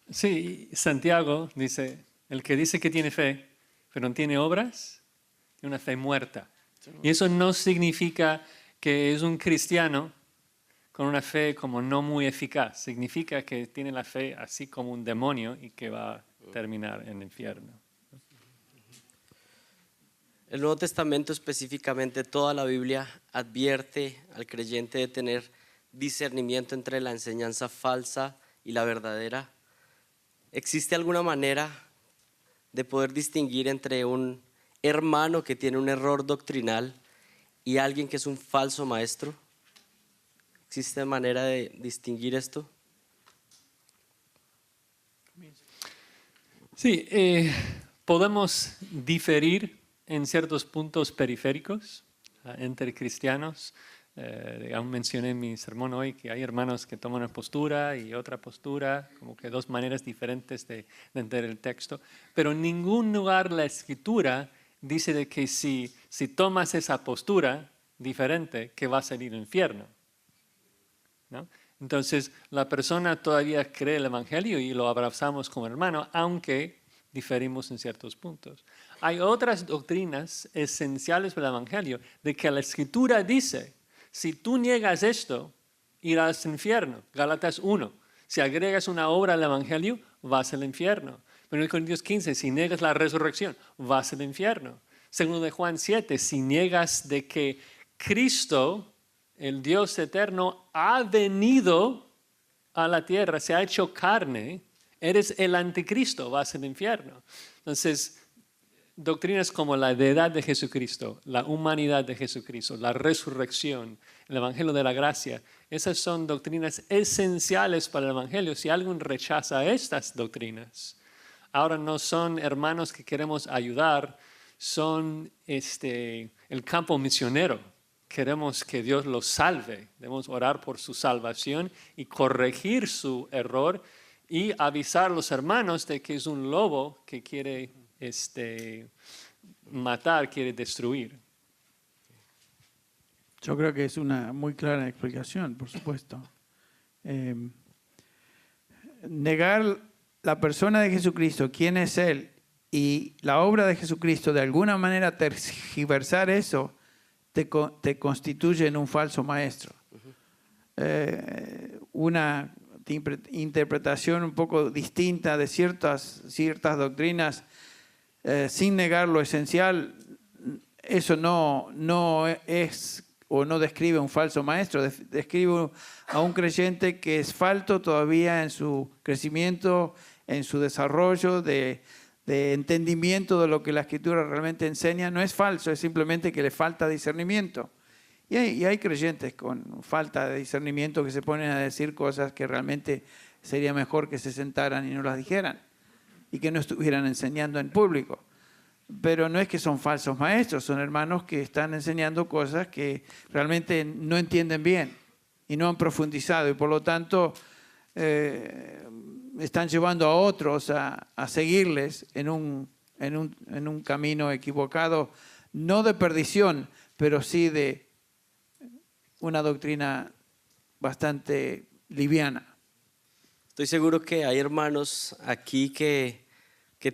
Sí, Santiago dice, el que dice que tiene fe pero no tiene obras, tiene una fe muerta. Y eso no significa que es un cristiano con una fe como no muy eficaz. Significa que tiene la fe así como un demonio y que va a terminar en el infierno. El Nuevo Testamento, específicamente toda la Biblia, advierte al creyente de tener discernimiento entre la enseñanza falsa y la verdadera. ¿Existe alguna manera de poder distinguir entre un hermano que tiene un error doctrinal y alguien que es un falso maestro? ¿Existe manera de distinguir esto? Sí, podemos diferir en ciertos puntos periféricos entre cristianos. Aún mencioné en mi sermón hoy que hay hermanos que toman una postura y otra postura, como que dos maneras diferentes de entender el texto. Pero en ningún lugar la Escritura dice de que si tomas esa postura diferente, que va a salir al infierno, ¿no? Entonces, la persona todavía cree el Evangelio y lo abrazamos como hermano, aunque diferimos en ciertos puntos. Hay otras doctrinas esenciales para el Evangelio, de que la Escritura dice, si tú niegas esto, irás al infierno. Gálatas 1. Si agregas una obra al Evangelio, vas al infierno. 1 Corintios 15, si niegas la resurrección, vas al infierno. Segundo de Juan 7, si niegas de que Cristo, el Dios eterno, ha venido a la tierra, se ha hecho carne, eres el anticristo, vas al infierno. Entonces, doctrinas como la deidad de Jesucristo, la humanidad de Jesucristo, la resurrección, el Evangelio de la gracia, esas son doctrinas esenciales para el Evangelio. Si alguien rechaza estas doctrinas, ahora no son hermanos que queremos ayudar, son el campo misionero. Queremos que Dios los salve. Debemos orar por su salvación y corregir su error y avisar a los hermanos de que es un lobo que quiere matar, quiere destruir. Yo creo que es una muy clara explicación, por supuesto. Negar la persona de Jesucristo, quién es Él, y la obra de Jesucristo, de alguna manera tergiversar eso, te constituye en un falso maestro. Una interpretación un poco distinta de ciertas doctrinas, sin negar lo esencial, eso no es o no describe un falso maestro, describe a un creyente que es falto todavía en su crecimiento, en su desarrollo de entendimiento de lo que la Escritura realmente enseña. No es falso, es simplemente que le falta discernimiento. Y hay creyentes con falta de discernimiento que se ponen a decir cosas que realmente sería mejor que se sentaran y no las dijeran y que no estuvieran enseñando en público. Pero no es que son falsos maestros, son hermanos que están enseñando cosas que realmente no entienden bien y no han profundizado, y por lo tanto están llevando a otros a seguirles en un camino equivocado, no de perdición, pero sí de una doctrina bastante liviana. Estoy seguro que hay hermanos aquí que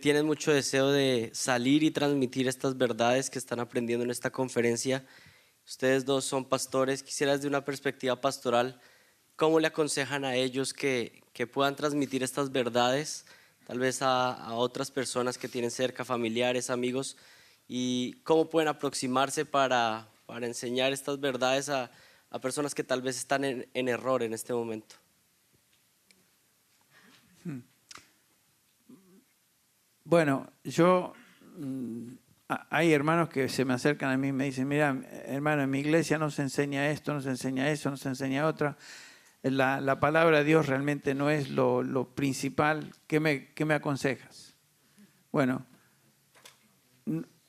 tienen mucho deseo de salir y transmitir estas verdades que están aprendiendo en esta conferencia. Ustedes dos son pastores. Quisiera desde una perspectiva pastoral, ¿cómo le aconsejan a ellos que puedan transmitir estas verdades, tal vez a otras personas que tienen cerca, familiares, amigos, y cómo pueden aproximarse para enseñar estas verdades a personas que tal vez están en error en este momento? Bueno, hay hermanos que se me acercan a mí y me dicen, mira, hermano, en mi iglesia no se enseña esto, no se enseña eso, no se enseña otra. La palabra de Dios realmente no es lo principal. ¿Qué me aconsejas? Bueno,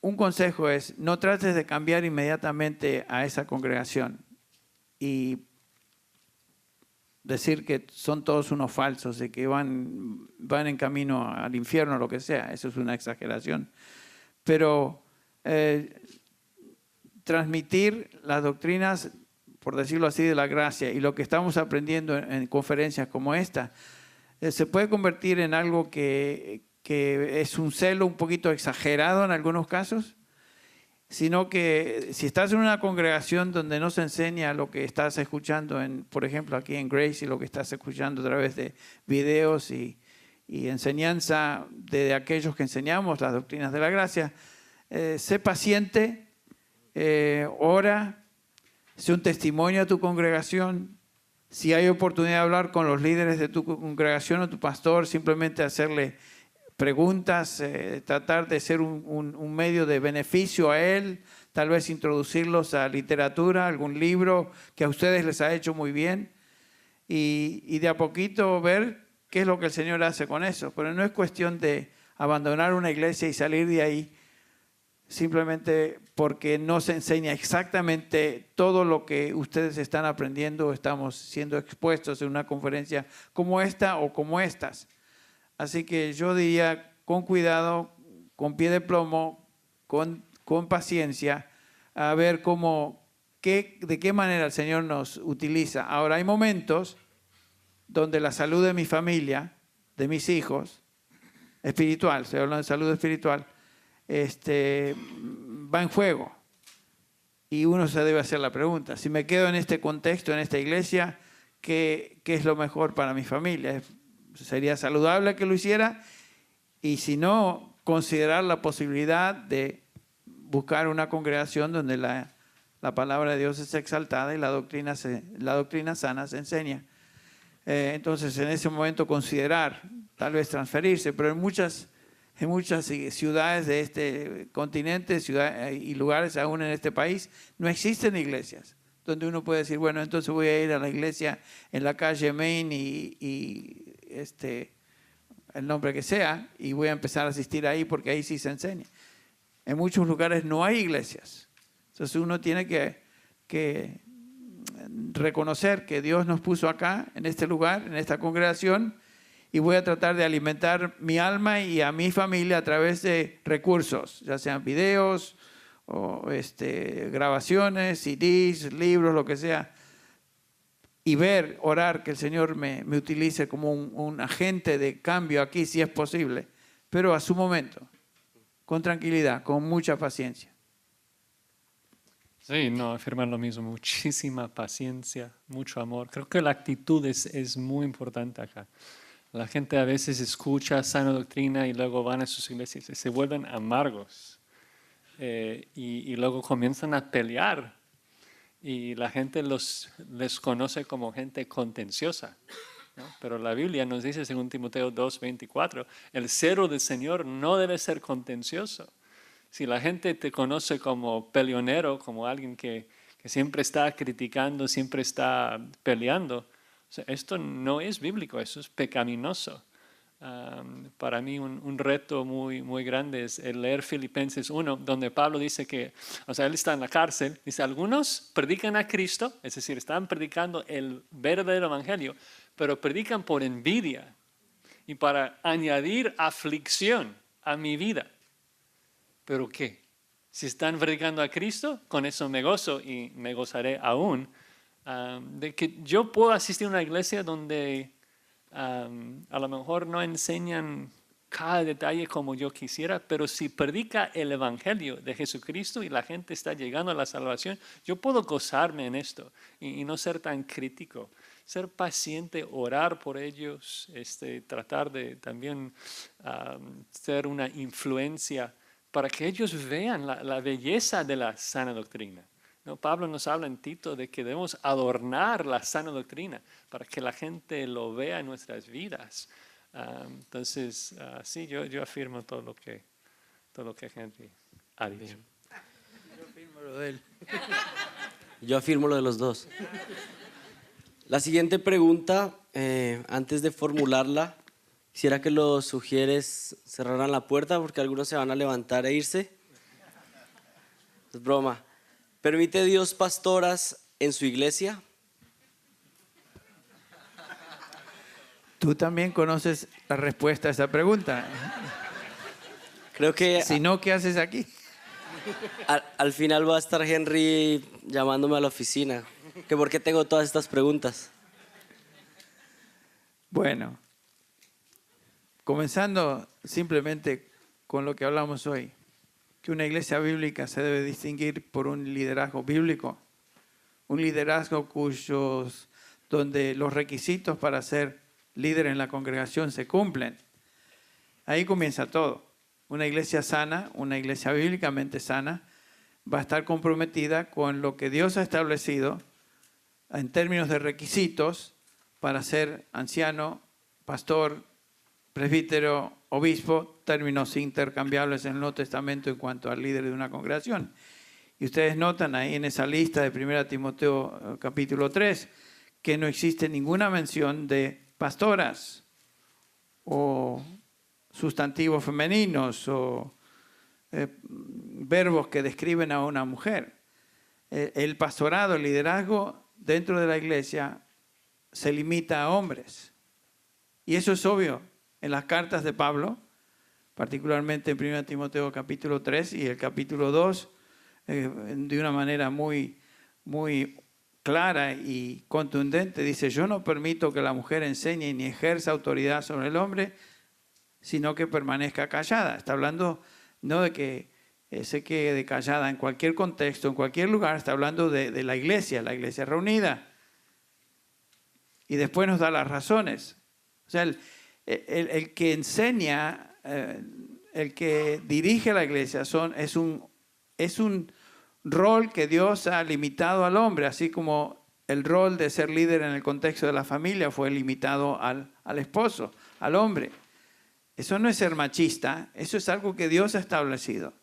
un consejo es, no trates de cambiar inmediatamente a esa congregación y decir que son todos unos falsos y que van en camino al infierno o lo que sea. Eso es una exageración. Pero transmitir las doctrinas, por decirlo así, de la gracia y lo que estamos aprendiendo en conferencias como esta, se puede convertir en algo que es un celo un poquito exagerado en algunos casos, sino que si estás en una congregación donde no se enseña lo que estás escuchando, por ejemplo aquí en Grace, y lo que estás escuchando a través de videos y enseñanza de aquellos que enseñamos las doctrinas de la gracia, sé paciente, ora, sé un testimonio a tu congregación. Si hay oportunidad de hablar con los líderes de tu congregación o tu pastor, simplemente hacerle preguntas, tratar de ser un medio de beneficio a él, tal vez introducirlos a literatura, algún libro que a ustedes les ha hecho muy bien, y de a poquito ver qué es lo que el Señor hace con eso. Pero no es cuestión de abandonar una iglesia y salir de ahí simplemente porque no se enseña exactamente todo lo que ustedes están aprendiendo o estamos siendo expuestos en una conferencia como esta o como estas. Así que yo diría, con cuidado, con pie de plomo, con paciencia, a ver de qué manera el Señor nos utiliza. Ahora, hay momentos donde la salud de mi familia, de mis hijos, espiritual, estoy hablando de salud espiritual, va en juego. Y uno se debe hacer la pregunta, si me quedo en este contexto, en esta iglesia, ¿qué es lo mejor para mi familia? ¿Sería saludable que lo hiciera? Y si no, considerar la posibilidad de buscar una congregación donde la palabra de Dios es exaltada y la doctrina sana se enseña. Entonces, en ese momento considerar tal vez transferirse, pero en muchas ciudades de este continente y lugares aún en este país no existen iglesias donde uno puede decir, bueno, entonces voy a ir a la iglesia en la calle Main y el nombre que sea, y voy a empezar a asistir ahí porque ahí sí se enseña. En muchos lugares no hay iglesias. Entonces uno tiene que reconocer que Dios nos puso acá, en este lugar, en esta congregación, y voy a tratar de alimentar mi alma y a mi familia a través de recursos, ya sean videos o grabaciones, CDs, libros, lo que sea, y orar que el Señor me utilice como un agente de cambio aquí, si es posible, pero a su momento, con tranquilidad, con mucha paciencia. Sí, no, afirmar lo mismo, muchísima paciencia, mucho amor. Creo que la actitud es muy importante acá. La gente a veces escucha sana doctrina y luego van a sus iglesias y se vuelven amargos y luego comienzan a pelear y la gente les conoce como gente contenciosa, ¿no? Pero la Biblia nos dice, según Timoteo 2:24, el celo del Señor no debe ser contencioso. Si la gente te conoce como peleonero, como alguien que siempre está criticando, siempre está peleando, o sea, esto no es bíblico, eso es pecaminoso. Para mí un reto muy, muy grande es el leer Filipenses 1, donde Pablo dice que, o sea, él está en la cárcel, dice, algunos predican a Cristo, es decir, están predicando el verdadero evangelio, pero predican por envidia y para añadir aflicción a mi vida. ¿Pero qué? Si están predicando a Cristo, con eso me gozo y me gozaré aún. De que yo puedo asistir a una iglesia donde a lo mejor no enseñan cada detalle como yo quisiera, pero si predica el evangelio de Jesucristo y la gente está llegando a la salvación, yo puedo gozarme en esto y no ser tan crítico, ser paciente, orar por ellos, tratar de también ser una influencia para que ellos vean la belleza de la sana doctrina. ¿No? Pablo nos habla en Tito de que debemos adornar la sana doctrina para que la gente lo vea en nuestras vidas. Entonces, sí, yo afirmo todo lo que Henry ha dicho. Yo afirmo lo de él. Yo afirmo lo de los dos. La siguiente pregunta, antes de formularla, quisiera que los sugieres cerraran la puerta porque algunos se van a levantar e irse. Es broma. ¿Permite Dios pastoras en su iglesia? Tú también conoces la respuesta a esa pregunta. Creo que Si no, ¿qué haces aquí? al final va a estar Henry llamándome a la oficina. Que por qué tengo todas estas preguntas. Bueno, comenzando simplemente con lo que hablamos hoy, que una iglesia bíblica se debe distinguir por un liderazgo bíblico, un liderazgo donde los requisitos para ser líder en la congregación se cumplen. Ahí comienza todo. Una iglesia sana, una iglesia bíblicamente sana, va a estar comprometida con lo que Dios ha establecido en términos de requisitos para ser anciano, pastor, presbítero, obispo, términos intercambiables en el Nuevo Testamento en cuanto al líder de una congregación. Y ustedes notan ahí en esa lista de 1 Timoteo capítulo 3 que no existe ninguna mención de pastoras o sustantivos femeninos o verbos que describen a una mujer. El pastorado, el liderazgo dentro de la iglesia se limita a hombres. Y eso es obvio en las cartas de Pablo, particularmente en 1 Timoteo capítulo 3 y el capítulo 2, de una manera muy, muy clara y contundente, dice, yo no permito que la mujer enseñe ni ejerza autoridad sobre el hombre, sino que permanezca callada. Está hablando no de que se quede callada en cualquier contexto, en cualquier lugar, está hablando de la iglesia reunida. Y después nos da las razones. O sea, el que enseña, el que dirige la iglesia es un rol que Dios ha limitado al hombre, así como el rol de ser líder en el contexto de la familia fue limitado al esposo, al hombre. Eso no es ser machista, eso es algo que Dios ha establecido.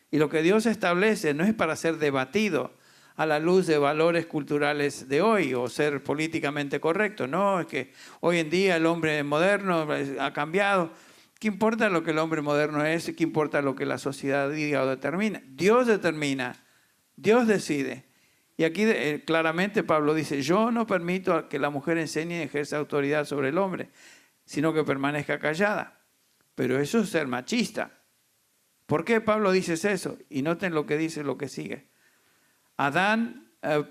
Y lo que Dios establece no es para ser debatido a la luz de valores culturales de hoy o ser políticamente correcto. No, es que hoy en día el hombre moderno ha cambiado. ¿Qué importa lo que el hombre moderno es? ¿Qué importa lo que la sociedad diga o determina? Dios determina, Dios decide. Y aquí claramente Pablo dice, yo no permito que la mujer enseñe y ejerza autoridad sobre el hombre, sino que permanezca callada. Pero eso es ser machista. ¿Por qué Pablo dice eso? Y noten lo que dice, lo que sigue.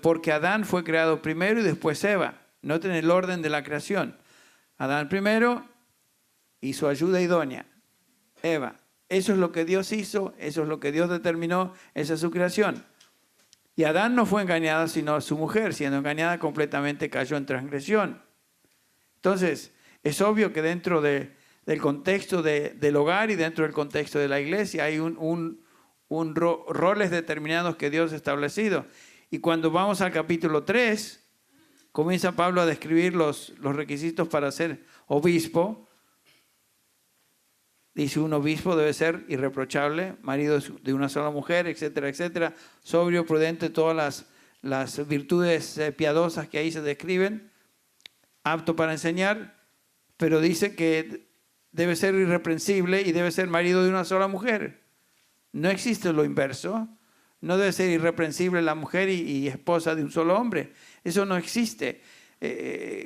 Porque Adán fue creado primero y después Eva. Noten el orden de la creación. Adán primero y su ayuda idónea, Eva. Eso es lo que Dios hizo, eso es lo que Dios determinó, esa es su creación. Y Adán no fue engañado, sino su mujer, siendo engañada completamente cayó en transgresión. Entonces, es obvio que dentro del contexto del hogar y dentro del contexto de la iglesia hay roles determinados que Dios ha establecido. Y cuando vamos al capítulo 3, comienza Pablo a describir los requisitos para ser obispo. Dice, un obispo debe ser irreprochable, marido de una sola mujer, etcétera, etcétera, sobrio, prudente, todas las virtudes piadosas que ahí se describen, apto para enseñar, pero dice que debe ser irreprensible y debe ser marido de una sola mujer. No existe lo inverso. No debe ser irreprensible la mujer y esposa de un solo hombre. Eso no existe.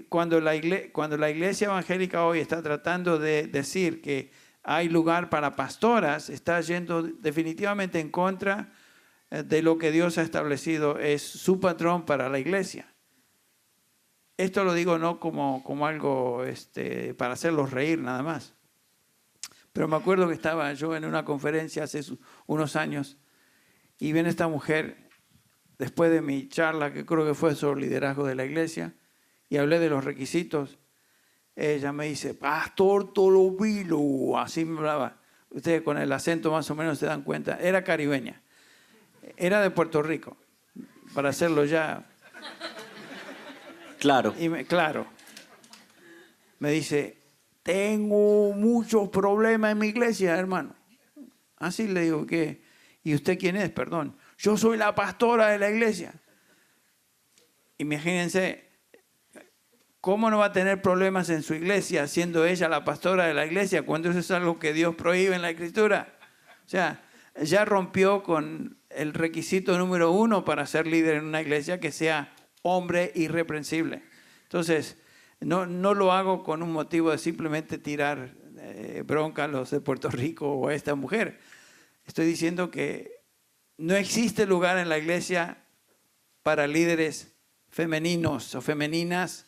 Cuando la iglesia evangélica hoy está tratando de decir que hay lugar para pastoras, está yendo definitivamente en contra de lo que Dios ha establecido, es su patrón para la iglesia. Esto lo digo no como algo para hacerlos reír nada más. Pero me acuerdo que estaba yo en una conferencia hace unos años y viene esta mujer, después de mi charla, que creo que fue sobre liderazgo de la iglesia, y hablé de los requisitos. Ella me dice, Pastor Tolovilo, así me hablaba. Ustedes con el acento más o menos se dan cuenta. Era caribeña, era de Puerto Rico, para hacerlo ya claro. Claro. Me dice, tengo muchos problemas en mi iglesia, hermano. Así le digo, ¿qué? ¿Y usted quién es? Perdón. Yo soy la pastora de la iglesia. Imagínense, ¿cómo no va a tener problemas en su iglesia siendo ella la pastora de la iglesia cuando eso es algo que Dios prohíbe en la Escritura? O sea, ya rompió con el requisito número 1 para ser líder en una iglesia, que sea hombre irreprensible. Entonces, no lo hago con un motivo de simplemente tirar bronca a los de Puerto Rico o a esta mujer. Estoy diciendo que no existe lugar en la iglesia para líderes femeninos o femeninas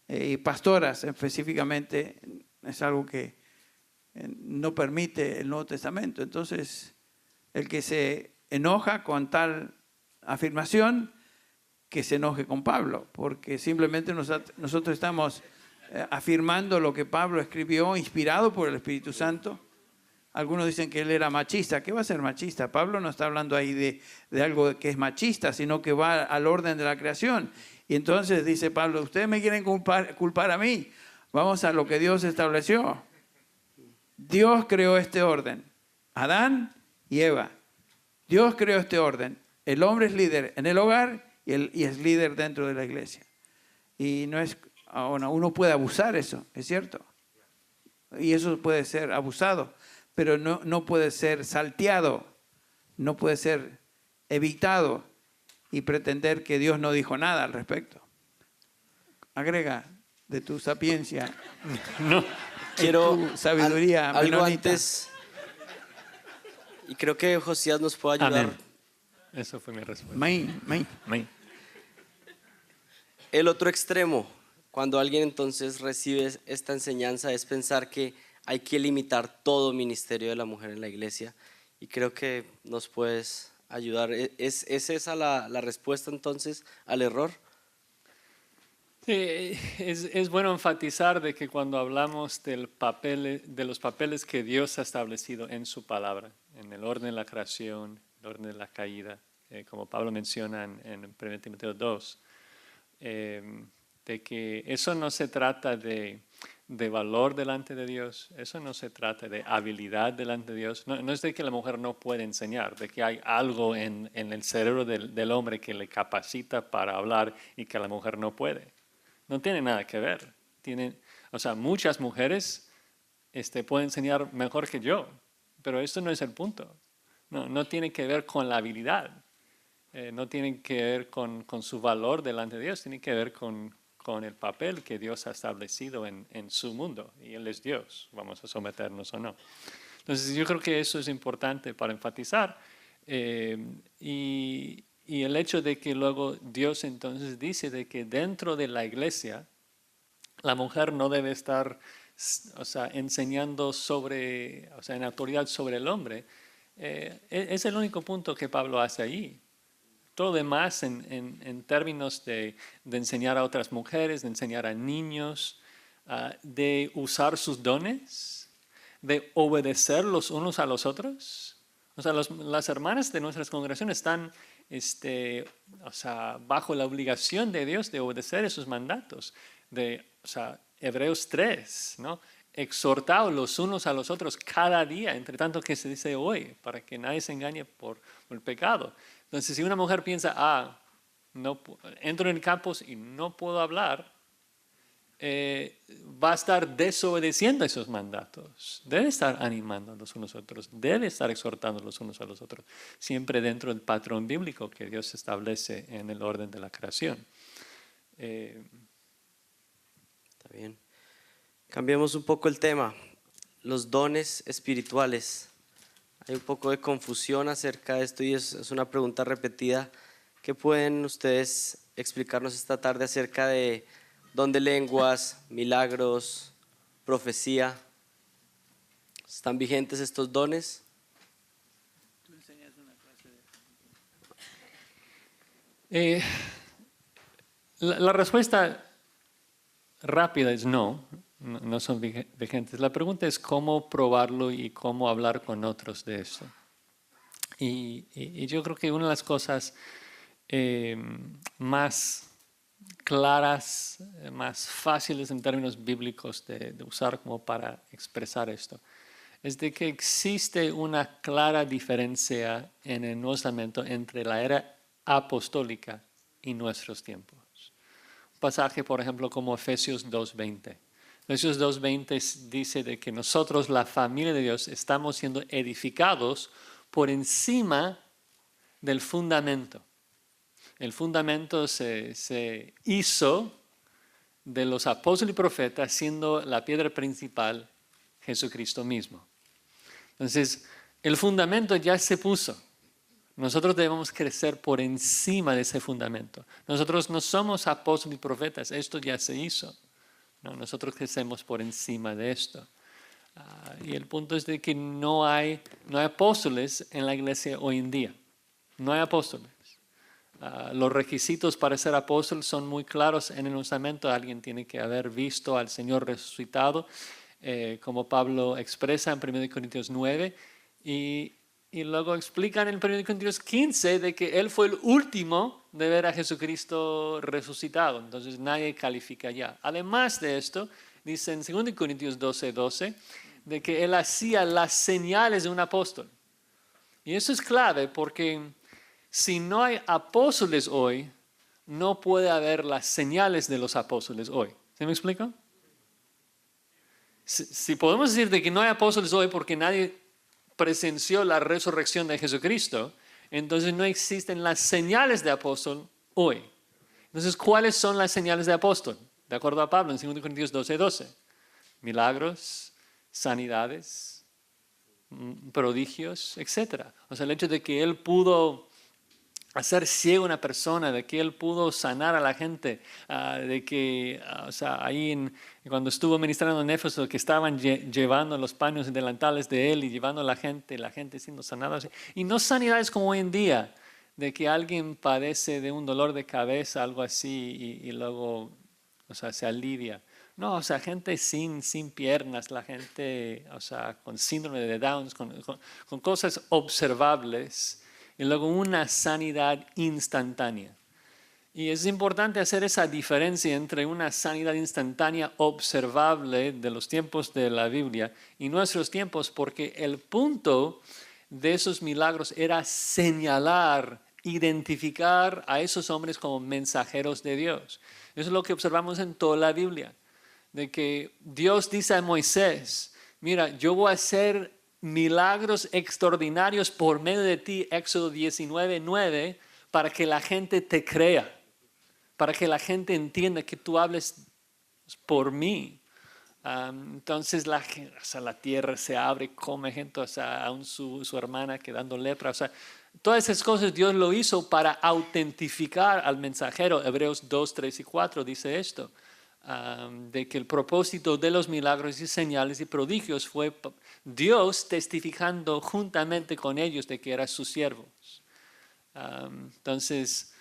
y pastoras específicamente. Es algo que no permite el Nuevo Testamento. Entonces, el que se enoja con tal afirmación, que se enoje con Pablo, porque simplemente nosotros estamos afirmando lo que Pablo escribió, inspirado por el Espíritu Santo. Algunos dicen que él era machista. ¿Qué va a ser machista? Pablo no está hablando ahí de algo que es machista, sino que va al orden de la creación. Y entonces dice Pablo, ustedes me quieren culpar a mí. Vamos a lo que Dios estableció. Dios creó este orden. Adán y Eva. Dios creó este orden. El hombre es líder en el hogar y es líder dentro de la iglesia. Y no es, uno puede abusar eso, es cierto. Y eso puede ser abusado, pero no puede ser salteado, no puede ser evitado y pretender que Dios no dijo nada al respecto. Agrega de tu sapiencia, no, quiero tu sabiduría algo menonita. antes, y creo que Josías nos puede ayudar. Amén. Eso fue mi respuesta. Amén. El otro extremo, cuando alguien entonces recibe esta enseñanza, es pensar que hay que limitar todo ministerio de la mujer en la iglesia. Y creo que nos puedes ayudar. ¿Es esa la respuesta entonces al error? Sí, es bueno enfatizar de que cuando hablamos de los papeles que Dios ha establecido en su palabra, en el orden de la creación, el orden de la caída, como Pablo menciona en 1 Timoteo 2, de que eso no se trata de valor delante de Dios, eso no se trata de habilidad delante de Dios, no es de que la mujer no puede enseñar, de que hay algo en el cerebro del hombre que le capacita para hablar y que la mujer no puede. No tiene nada que ver. Muchas mujeres pueden enseñar mejor que yo, pero esto no es el punto. No tiene que ver con la habilidad, no tiene que ver con su valor delante de Dios, tiene que ver con el papel que Dios ha establecido en su mundo, y Él es Dios, vamos a someternos o no. Entonces yo creo que eso es importante para enfatizar, y el hecho de que luego Dios entonces dice de que dentro de la iglesia la mujer no debe estar enseñando en autoridad sobre el hombre, es el único punto que Pablo hace ahí. Todo demás en términos de enseñar a otras mujeres, de enseñar a niños, de usar sus dones, de obedecer los unos a los otros. Las hermanas de nuestras congregaciones están bajo la obligación de Dios de obedecer esos mandatos. Hebreos 3, ¿no? Exhortaos los unos a los otros cada día, entre tanto que se dice hoy, para que nadie se engañe por el pecado. Entonces, si una mujer piensa, entro en campos y no puedo hablar, va a estar desobedeciendo esos mandatos. Debe estar animando a los unos a los otros, debe estar exhortando los unos a los otros, siempre dentro del patrón bíblico que Dios establece en el orden de la creación. Está bien. Cambiemos un poco el tema. Los dones espirituales. Hay un poco de confusión acerca de esto y es una pregunta repetida. ¿Qué pueden ustedes explicarnos esta tarde acerca de don de lenguas, milagros, profecía? ¿Están vigentes estos dones? La respuesta rápida es no son vigentes. La pregunta es cómo probarlo y cómo hablar con otros de esto. Y yo creo que una de las cosas más claras, más fáciles en términos bíblicos de usar como para expresar esto, es de que existe una clara diferencia en el Nuevo Testamento entre la era apostólica y nuestros tiempos. Un pasaje, por ejemplo, como Efesios 2:20. Efesios 2:20 dice de que nosotros, la familia de Dios, estamos siendo edificados por encima del fundamento. El fundamento se hizo de los apóstoles y profetas, siendo la piedra principal Jesucristo mismo. Entonces, el fundamento ya se puso. Nosotros debemos crecer por encima de ese fundamento. Nosotros no somos apóstoles y profetas, esto ya se hizo. No, nosotros crecemos por encima de esto. Y el punto es de que no hay apóstoles en la iglesia hoy en día. No hay apóstoles. Los requisitos para ser apóstol son muy claros en el Nuevo Testamento. Alguien tiene que haber visto al Señor resucitado, como Pablo expresa en 1 Corintios 9. Y luego explican en 1 Corintios 15 de que Él fue el último de ver a Jesucristo resucitado. Entonces nadie califica ya. Además de esto, dice en 2 Corintios 12:12, de que Él hacía las señales de un apóstol. Y eso es clave porque si no hay apóstoles hoy, no puede haber las señales de los apóstoles hoy. ¿Se me explica? Si podemos decir de que no hay apóstoles hoy porque nadie presenció la resurrección de Jesucristo, entonces no existen las señales de apóstol hoy. Entonces, ¿cuáles son las señales de apóstol? De acuerdo a Pablo en 2 Corintios 12:12. Milagros, sanidades, prodigios, etc. O sea, el hecho de que él pudo hacer ciego a una persona, de que él pudo sanar a la gente, de que, o sea, cuando estuvo ministrando en Éfeso, que estaban llevando los paños y delantales de él y llevando a la gente siendo sanada. Y no sanidades como hoy en día, de que alguien padece de un dolor de cabeza, algo así, y luego, o sea, se alivia. No, o sea, gente sin piernas, la gente, o sea, con síndrome de Down, con cosas observables, y luego una sanidad instantánea. Y es importante hacer esa diferencia entre una sanidad instantánea observable de los tiempos de la Biblia y nuestros tiempos, porque el punto de esos milagros era señalar, identificar a esos hombres como mensajeros de Dios. Eso es lo que observamos en toda la Biblia, de que Dios dice a Moisés, mira, yo voy a hacer milagros extraordinarios por medio de ti, Éxodo 19:9, para que la gente te crea, para que la gente entienda que tú hables por mí. Entonces la tierra se abre, come gente, o sea, aún su hermana quedando lepra, o sea, todas esas cosas Dios lo hizo para autentificar al mensajero. Hebreos 2, 3 y 4 dice esto. De que el propósito de los milagros y señales y prodigios fue Dios testificando juntamente con ellos de que eran sus siervos. Entonces,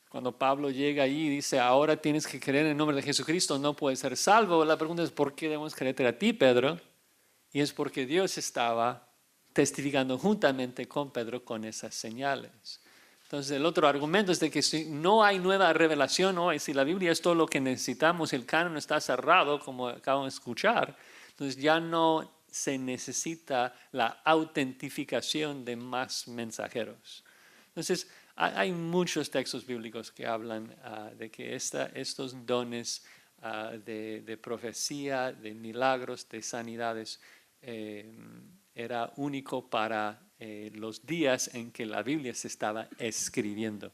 cuando Pablo llega ahí y dice, ahora tienes que creer en el nombre de Jesucristo, no puedes ser salvo, la pregunta es, ¿por qué debemos creerte a ti, Pedro? Y es porque Dios estaba testificando juntamente con Pedro con esas señales. Entonces el otro argumento es de que si no hay nueva revelación hoy, si la Biblia es todo lo que necesitamos, el canon está cerrado, como acabamos de escuchar, entonces ya no se necesita la autentificación de más mensajeros. Entonces hay muchos textos bíblicos que hablan de que estos dones de profecía, de milagros, de sanidades, era único para los días en que la Biblia se estaba escribiendo,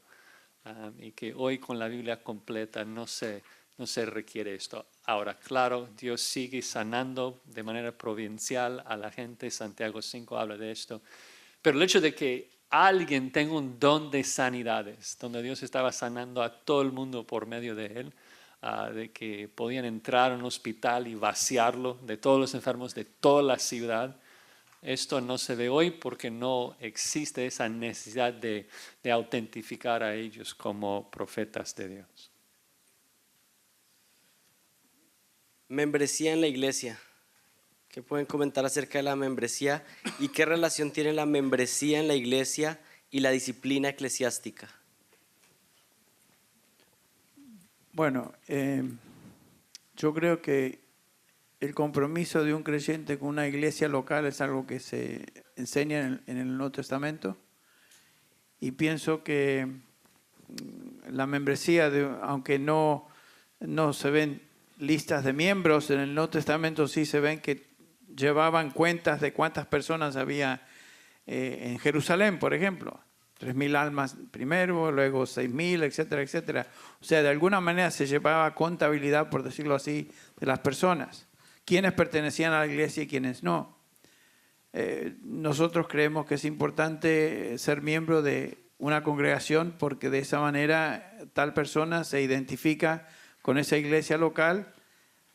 y que hoy con la Biblia completa no se requiere esto. Ahora, claro, Dios sigue sanando de manera providencial a la gente. Santiago 5 habla de esto. Pero el hecho de que alguien tenga un don de sanidades, donde Dios estaba sanando a todo el mundo por medio de él, de que podían entrar a un hospital y vaciarlo de todos los enfermos de toda la ciudad, esto no se ve hoy porque no existe esa necesidad de autentificar a ellos como profetas de Dios. Membresía en la iglesia. ¿Qué pueden comentar acerca de la membresía y qué relación tiene la membresía en la iglesia y la disciplina eclesiástica? Bueno, yo creo que el compromiso de un creyente con una iglesia local es algo que se enseña en el Nuevo Testamento, y pienso que la membresía, aunque no se ven listas de miembros, en el Nuevo Testamento sí se ven que llevaban cuentas de cuántas personas había en Jerusalén, por ejemplo. 3.000 almas primero, luego 6.000, etcétera, etcétera. O sea, de alguna manera se llevaba contabilidad, por decirlo así, de las personas. Quiénes pertenecían a la iglesia y quiénes no. Nosotros creemos que es importante ser miembro de una congregación porque de esa manera tal persona se identifica con esa iglesia local,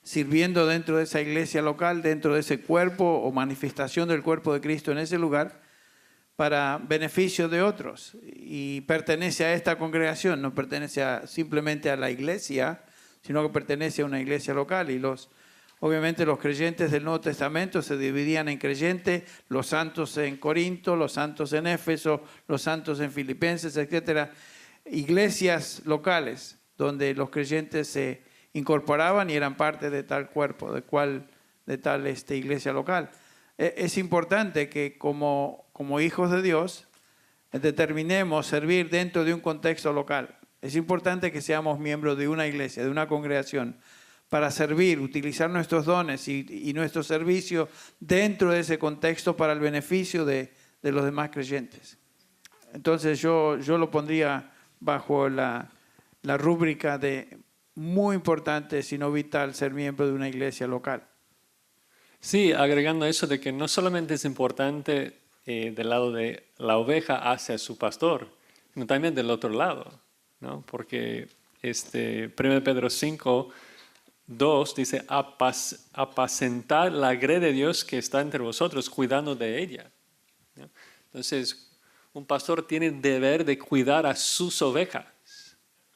sirviendo dentro de esa iglesia local, dentro de ese cuerpo o manifestación del cuerpo de Cristo en ese lugar, para beneficio de otros, y pertenece a esta congregación, no pertenece simplemente a la iglesia, sino que pertenece a una iglesia local. Y obviamente los creyentes del Nuevo Testamento se dividían en creyentes, los santos en Corinto, los santos en Éfeso, los santos en Filipenses, etcétera. Iglesias locales donde los creyentes se incorporaban y eran parte de tal cuerpo, de tal iglesia local. Es importante que como hijos de Dios determinemos servir dentro de un contexto local. Es importante que seamos miembros de una iglesia, de una congregación, para servir, utilizar nuestros dones y nuestro servicio dentro de ese contexto para el beneficio de los demás creyentes. Entonces yo lo pondría bajo la rúbrica de muy importante, si no vital, ser miembro de una iglesia local. Sí, agregando eso de que no solamente es importante del lado de la oveja hacia su pastor, sino también del otro lado, ¿no? Porque 1 Pedro 5:2 dice, apacentar la grey de Dios que está entre vosotros, cuidando de ella, ¿no? Entonces, un pastor tiene el deber de cuidar a sus ovejas,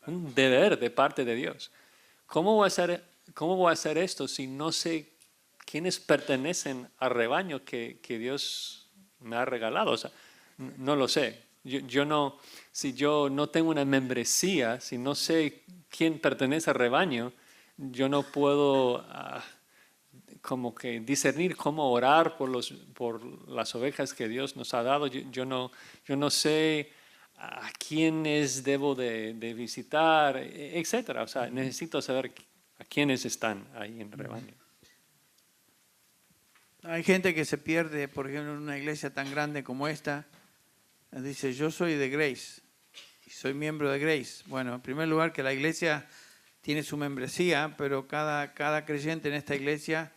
un deber de parte de Dios. ¿Cómo voy a hacer esto si no sé quiénes pertenecen al rebaño que Dios me ha regalado? O sea, no lo sé. Si yo no tengo una membresía, si no sé quién pertenece al rebaño, yo no puedo como que discernir cómo orar por las ovejas que Dios nos ha dado. Yo no sé a quiénes debo de visitar, etcétera. O sea, necesito saber a quiénes están ahí en el rebaño. Hay gente que se pierde, por ejemplo, en una iglesia tan grande como esta. Dice, yo soy de Grace y soy miembro de Grace. Bueno, en primer lugar, que la iglesia tiene su membresía, pero cada creyente en esta iglesia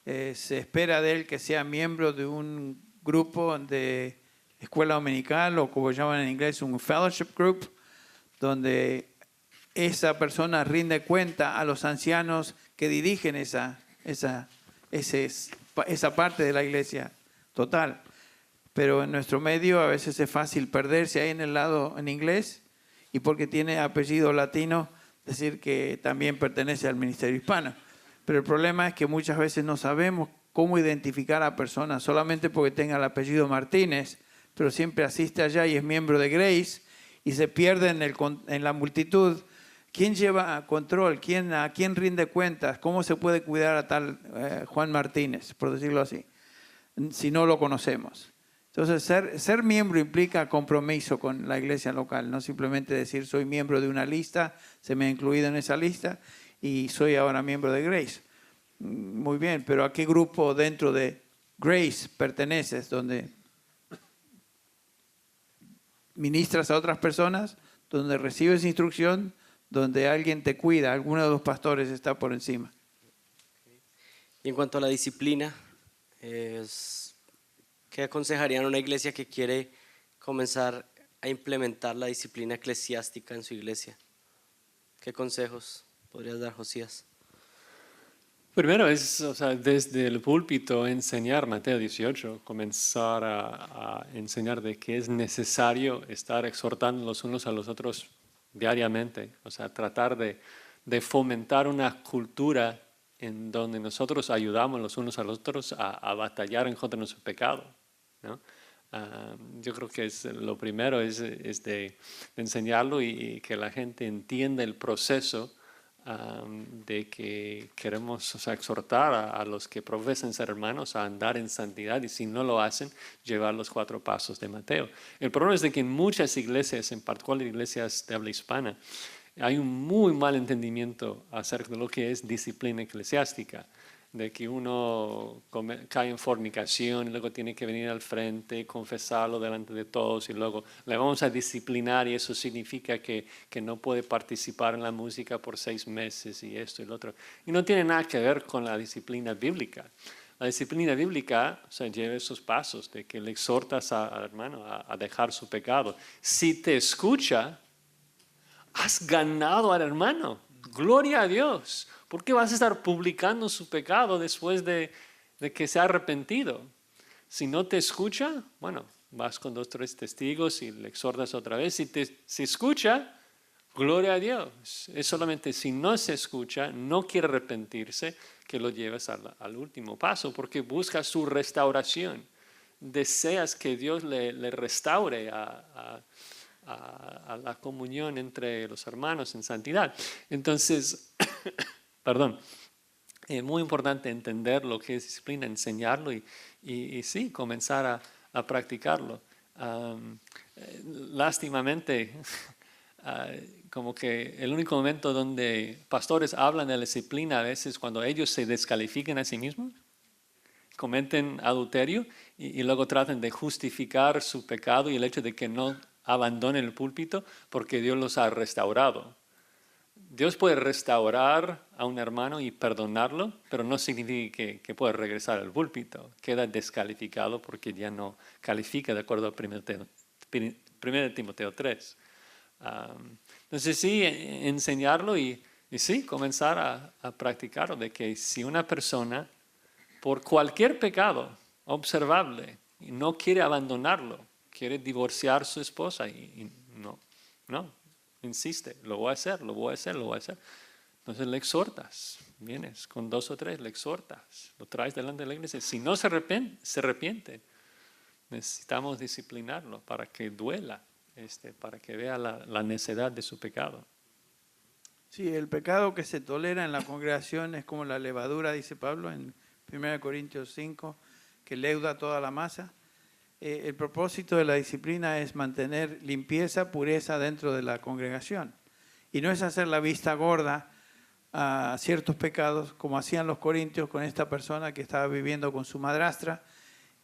se espera de él que sea miembro de un grupo de escuela dominical o como llaman en inglés un fellowship group, donde esa persona rinde cuenta a los ancianos que dirigen esa parte de la iglesia total. Pero en nuestro medio a veces es fácil perderse ahí en el lado en inglés y porque tiene apellido latino decir que también pertenece al ministerio hispano. Pero el problema es que muchas veces no sabemos cómo identificar a personas solamente porque tenga el apellido Martínez, pero siempre asiste allá y es miembro de Grace y se pierde en la multitud. ¿Quién lleva control? ¿A quién rinde cuentas? ¿Cómo se puede cuidar a tal Juan Martínez, por decirlo así, si no lo conocemos? Entonces, ser miembro implica compromiso con la iglesia local, no simplemente decir soy miembro de una lista, se me ha incluido en esa lista y soy ahora miembro de Grace. Muy bien, pero ¿a qué grupo dentro de Grace perteneces? ¿Donde ministras a otras personas? ¿Donde recibes instrucción? ¿Donde alguien te cuida? Alguno de los pastores está por encima. Y en cuanto a la disciplina, ¿qué aconsejarían a una iglesia que quiere comenzar a implementar la disciplina eclesiástica en su iglesia? ¿Qué consejos podrías dar, Josías? Primero es, desde el púlpito enseñar Mateo 18, comenzar a enseñar de que es necesario estar exhortando los unos a los otros diariamente. O sea, tratar de fomentar una cultura en donde nosotros ayudamos los unos a los otros a batallar en contra de nuestro pecado, ¿no? Yo creo que lo primero es de enseñarlo y que la gente entienda el proceso de que queremos exhortar a los que profesan ser hermanos a andar en santidad y si no lo hacen, llevar los 4 pasos de Mateo. El problema es de que en muchas iglesias, en particular iglesias de habla hispana, hay un muy mal entendimiento acerca de lo que es disciplina eclesiástica, de que uno cae en fornicación y luego tiene que venir al frente, confesarlo delante de todos y luego le vamos a disciplinar y eso significa que no puede participar en la música por 6 meses y esto y lo otro. Y no tiene nada que ver con la disciplina bíblica. La disciplina bíblica lleva esos pasos de que le exhortas al hermano a dejar su pecado. Si te escucha, has ganado al hermano. Gloria a Dios. ¿Por qué vas a estar publicando su pecado después de que se ha arrepentido? Si no te escucha, bueno, vas con 2 o 3 testigos y le exhortas otra vez. Si escucha, gloria a Dios. Es solamente si no se escucha, no quiere arrepentirse, que lo lleves al último paso, porque busca su restauración. Deseas que Dios le restaure a la comunión entre los hermanos en santidad. Entonces, perdón, es muy importante entender lo que es disciplina, enseñarlo y sí, comenzar a practicarlo. Lástimamente, como que el único momento donde pastores hablan de la disciplina a veces cuando ellos se descalifican a sí mismos, cometen adulterio y luego tratan de justificar su pecado y el hecho de que no abandonen el púlpito porque Dios los ha restaurado. Dios puede restaurar a un hermano y perdonarlo, pero no significa que puede regresar al púlpito. Queda descalificado porque ya no califica de acuerdo a 1 1 Timoteo 3. Entonces sí, enseñarlo y sí, comenzar a practicarlo, de que si una persona por cualquier pecado observable y no quiere abandonarlo, quiere divorciar a su esposa y no, insiste, lo voy a hacer. Entonces le exhortas, vienes con 2 o 3, le exhortas, lo traes delante de la iglesia. Si no se arrepiente, necesitamos disciplinarlo para que duela, para que vea la necedad de su pecado. Sí, el pecado que se tolera en la congregación es como la levadura, dice Pablo en 1 Corintios 5, que leuda toda la masa. El propósito de la disciplina es mantener limpieza, pureza dentro de la congregación. Y no es hacer la vista gorda a ciertos pecados, como hacían los corintios con esta persona que estaba viviendo con su madrastra,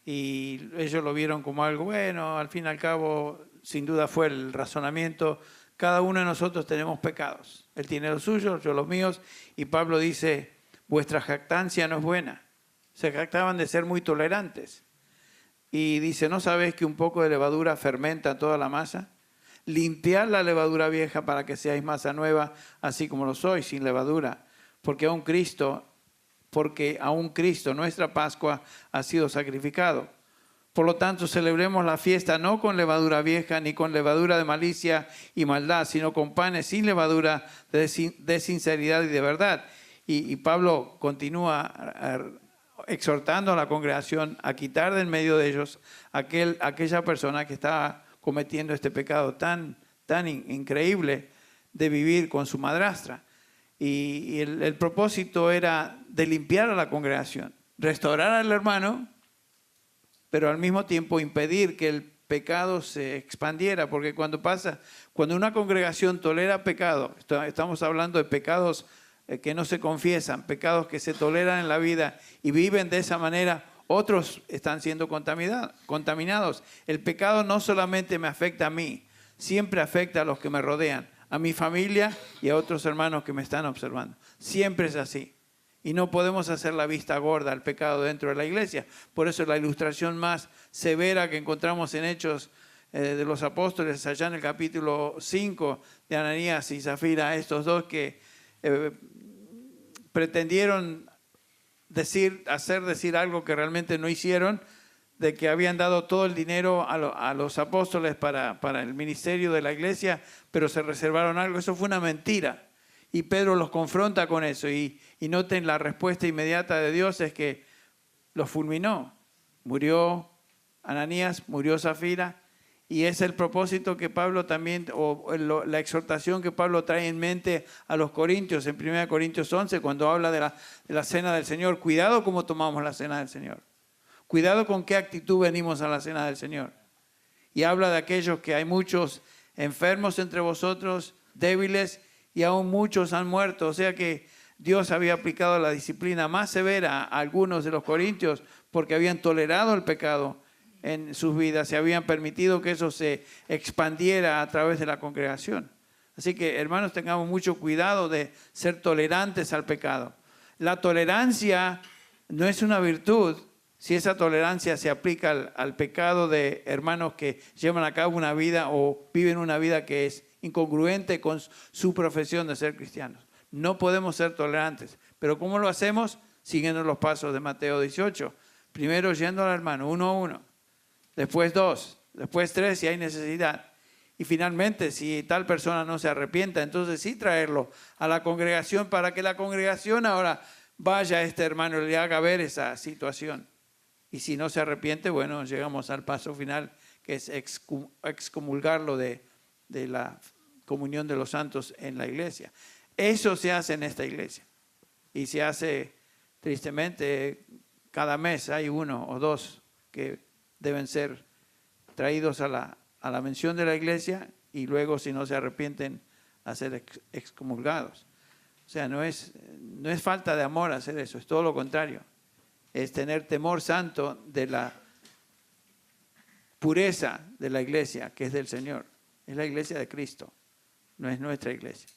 y ellos lo vieron como algo bueno. Al fin y al cabo, sin duda fue el razonamiento, cada uno de nosotros tenemos pecados. Él tiene los suyos, yo los míos, y Pablo dice, vuestra jactancia no es buena. Se jactaban de ser muy tolerantes. Y dice, ¿no sabes que un poco de levadura fermenta toda la masa? Limpiad la levadura vieja para que seáis masa nueva, así como lo sois, sin levadura. Porque aún Cristo, nuestra Pascua, ha sido sacrificado. Por lo tanto, celebremos la fiesta no con levadura vieja, ni con levadura de malicia y maldad, sino con panes sin levadura de sinceridad y de verdad. Y Pablo continúa exhortando a la congregación a quitar de en medio de ellos aquella persona que estaba cometiendo este pecado tan increíble de vivir con su madrastra. Y el propósito era de limpiar a la congregación, restaurar al hermano, pero al mismo tiempo impedir que el pecado se expandiera, porque cuando una congregación tolera pecado, estamos hablando de pecados que no se confiesan, pecados que se toleran en la vida y viven de esa manera, otros están siendo contaminados. El pecado no solamente me afecta a mí, siempre afecta a los que me rodean, a mi familia y a otros hermanos que me están observando. Siempre es así. Y no podemos hacer la vista gorda al pecado dentro de la iglesia. Por eso la ilustración más severa que encontramos en Hechos de los Apóstoles, allá en el capítulo 5 de Ananías y Zafira, estos dos que pretendieron hacer decir algo que realmente no hicieron, de que habían dado todo el dinero a los apóstoles para el ministerio de la iglesia, pero se reservaron algo. Eso fue una mentira. Y Pedro los confronta con eso. Y noten la respuesta inmediata de Dios es que los fulminó. Murió Ananías, murió Zafira. Y es el propósito que Pablo también, la exhortación que Pablo trae en mente a los corintios, en 1 Corintios 11, cuando habla de la cena del Señor. Cuidado cómo tomamos la cena del Señor. Cuidado con qué actitud venimos a la cena del Señor. Y habla de aquellos que hay muchos enfermos entre vosotros, débiles, y aún muchos han muerto. O sea que Dios había aplicado la disciplina más severa a algunos de los corintios porque habían tolerado el pecado en sus vidas, se habían permitido que eso se expandiera a través de la congregación. Así que, hermanos, tengamos mucho cuidado de ser tolerantes al pecado. La tolerancia no es una virtud si esa tolerancia se aplica al pecado de hermanos que llevan a cabo una vida o viven una vida que es incongruente con su profesión de ser cristianos. No podemos ser tolerantes. ¿Pero cómo lo hacemos? Siguiendo los pasos de Mateo 18. Primero yendo al hermano, 1 a 1. Después 2. Después 3 si hay necesidad. Y finalmente, si tal persona no se arrepienta, entonces sí traerlo a la congregación para que la congregación ahora vaya a este hermano y le haga ver esa situación. Y si no se arrepiente, bueno, llegamos al paso final, que es excomulgarlo de la comunión de los santos en la iglesia. Eso se hace en esta iglesia. Y se hace, tristemente, cada mes hay 1 o 2 que deben ser traídos a la mención de la iglesia y luego, si no se arrepienten, a ser excomulgados. O sea, no es falta de amor hacer eso, es todo lo contrario. Es tener temor santo de la pureza de la iglesia, que es del Señor. Es la iglesia de Cristo, no es nuestra iglesia.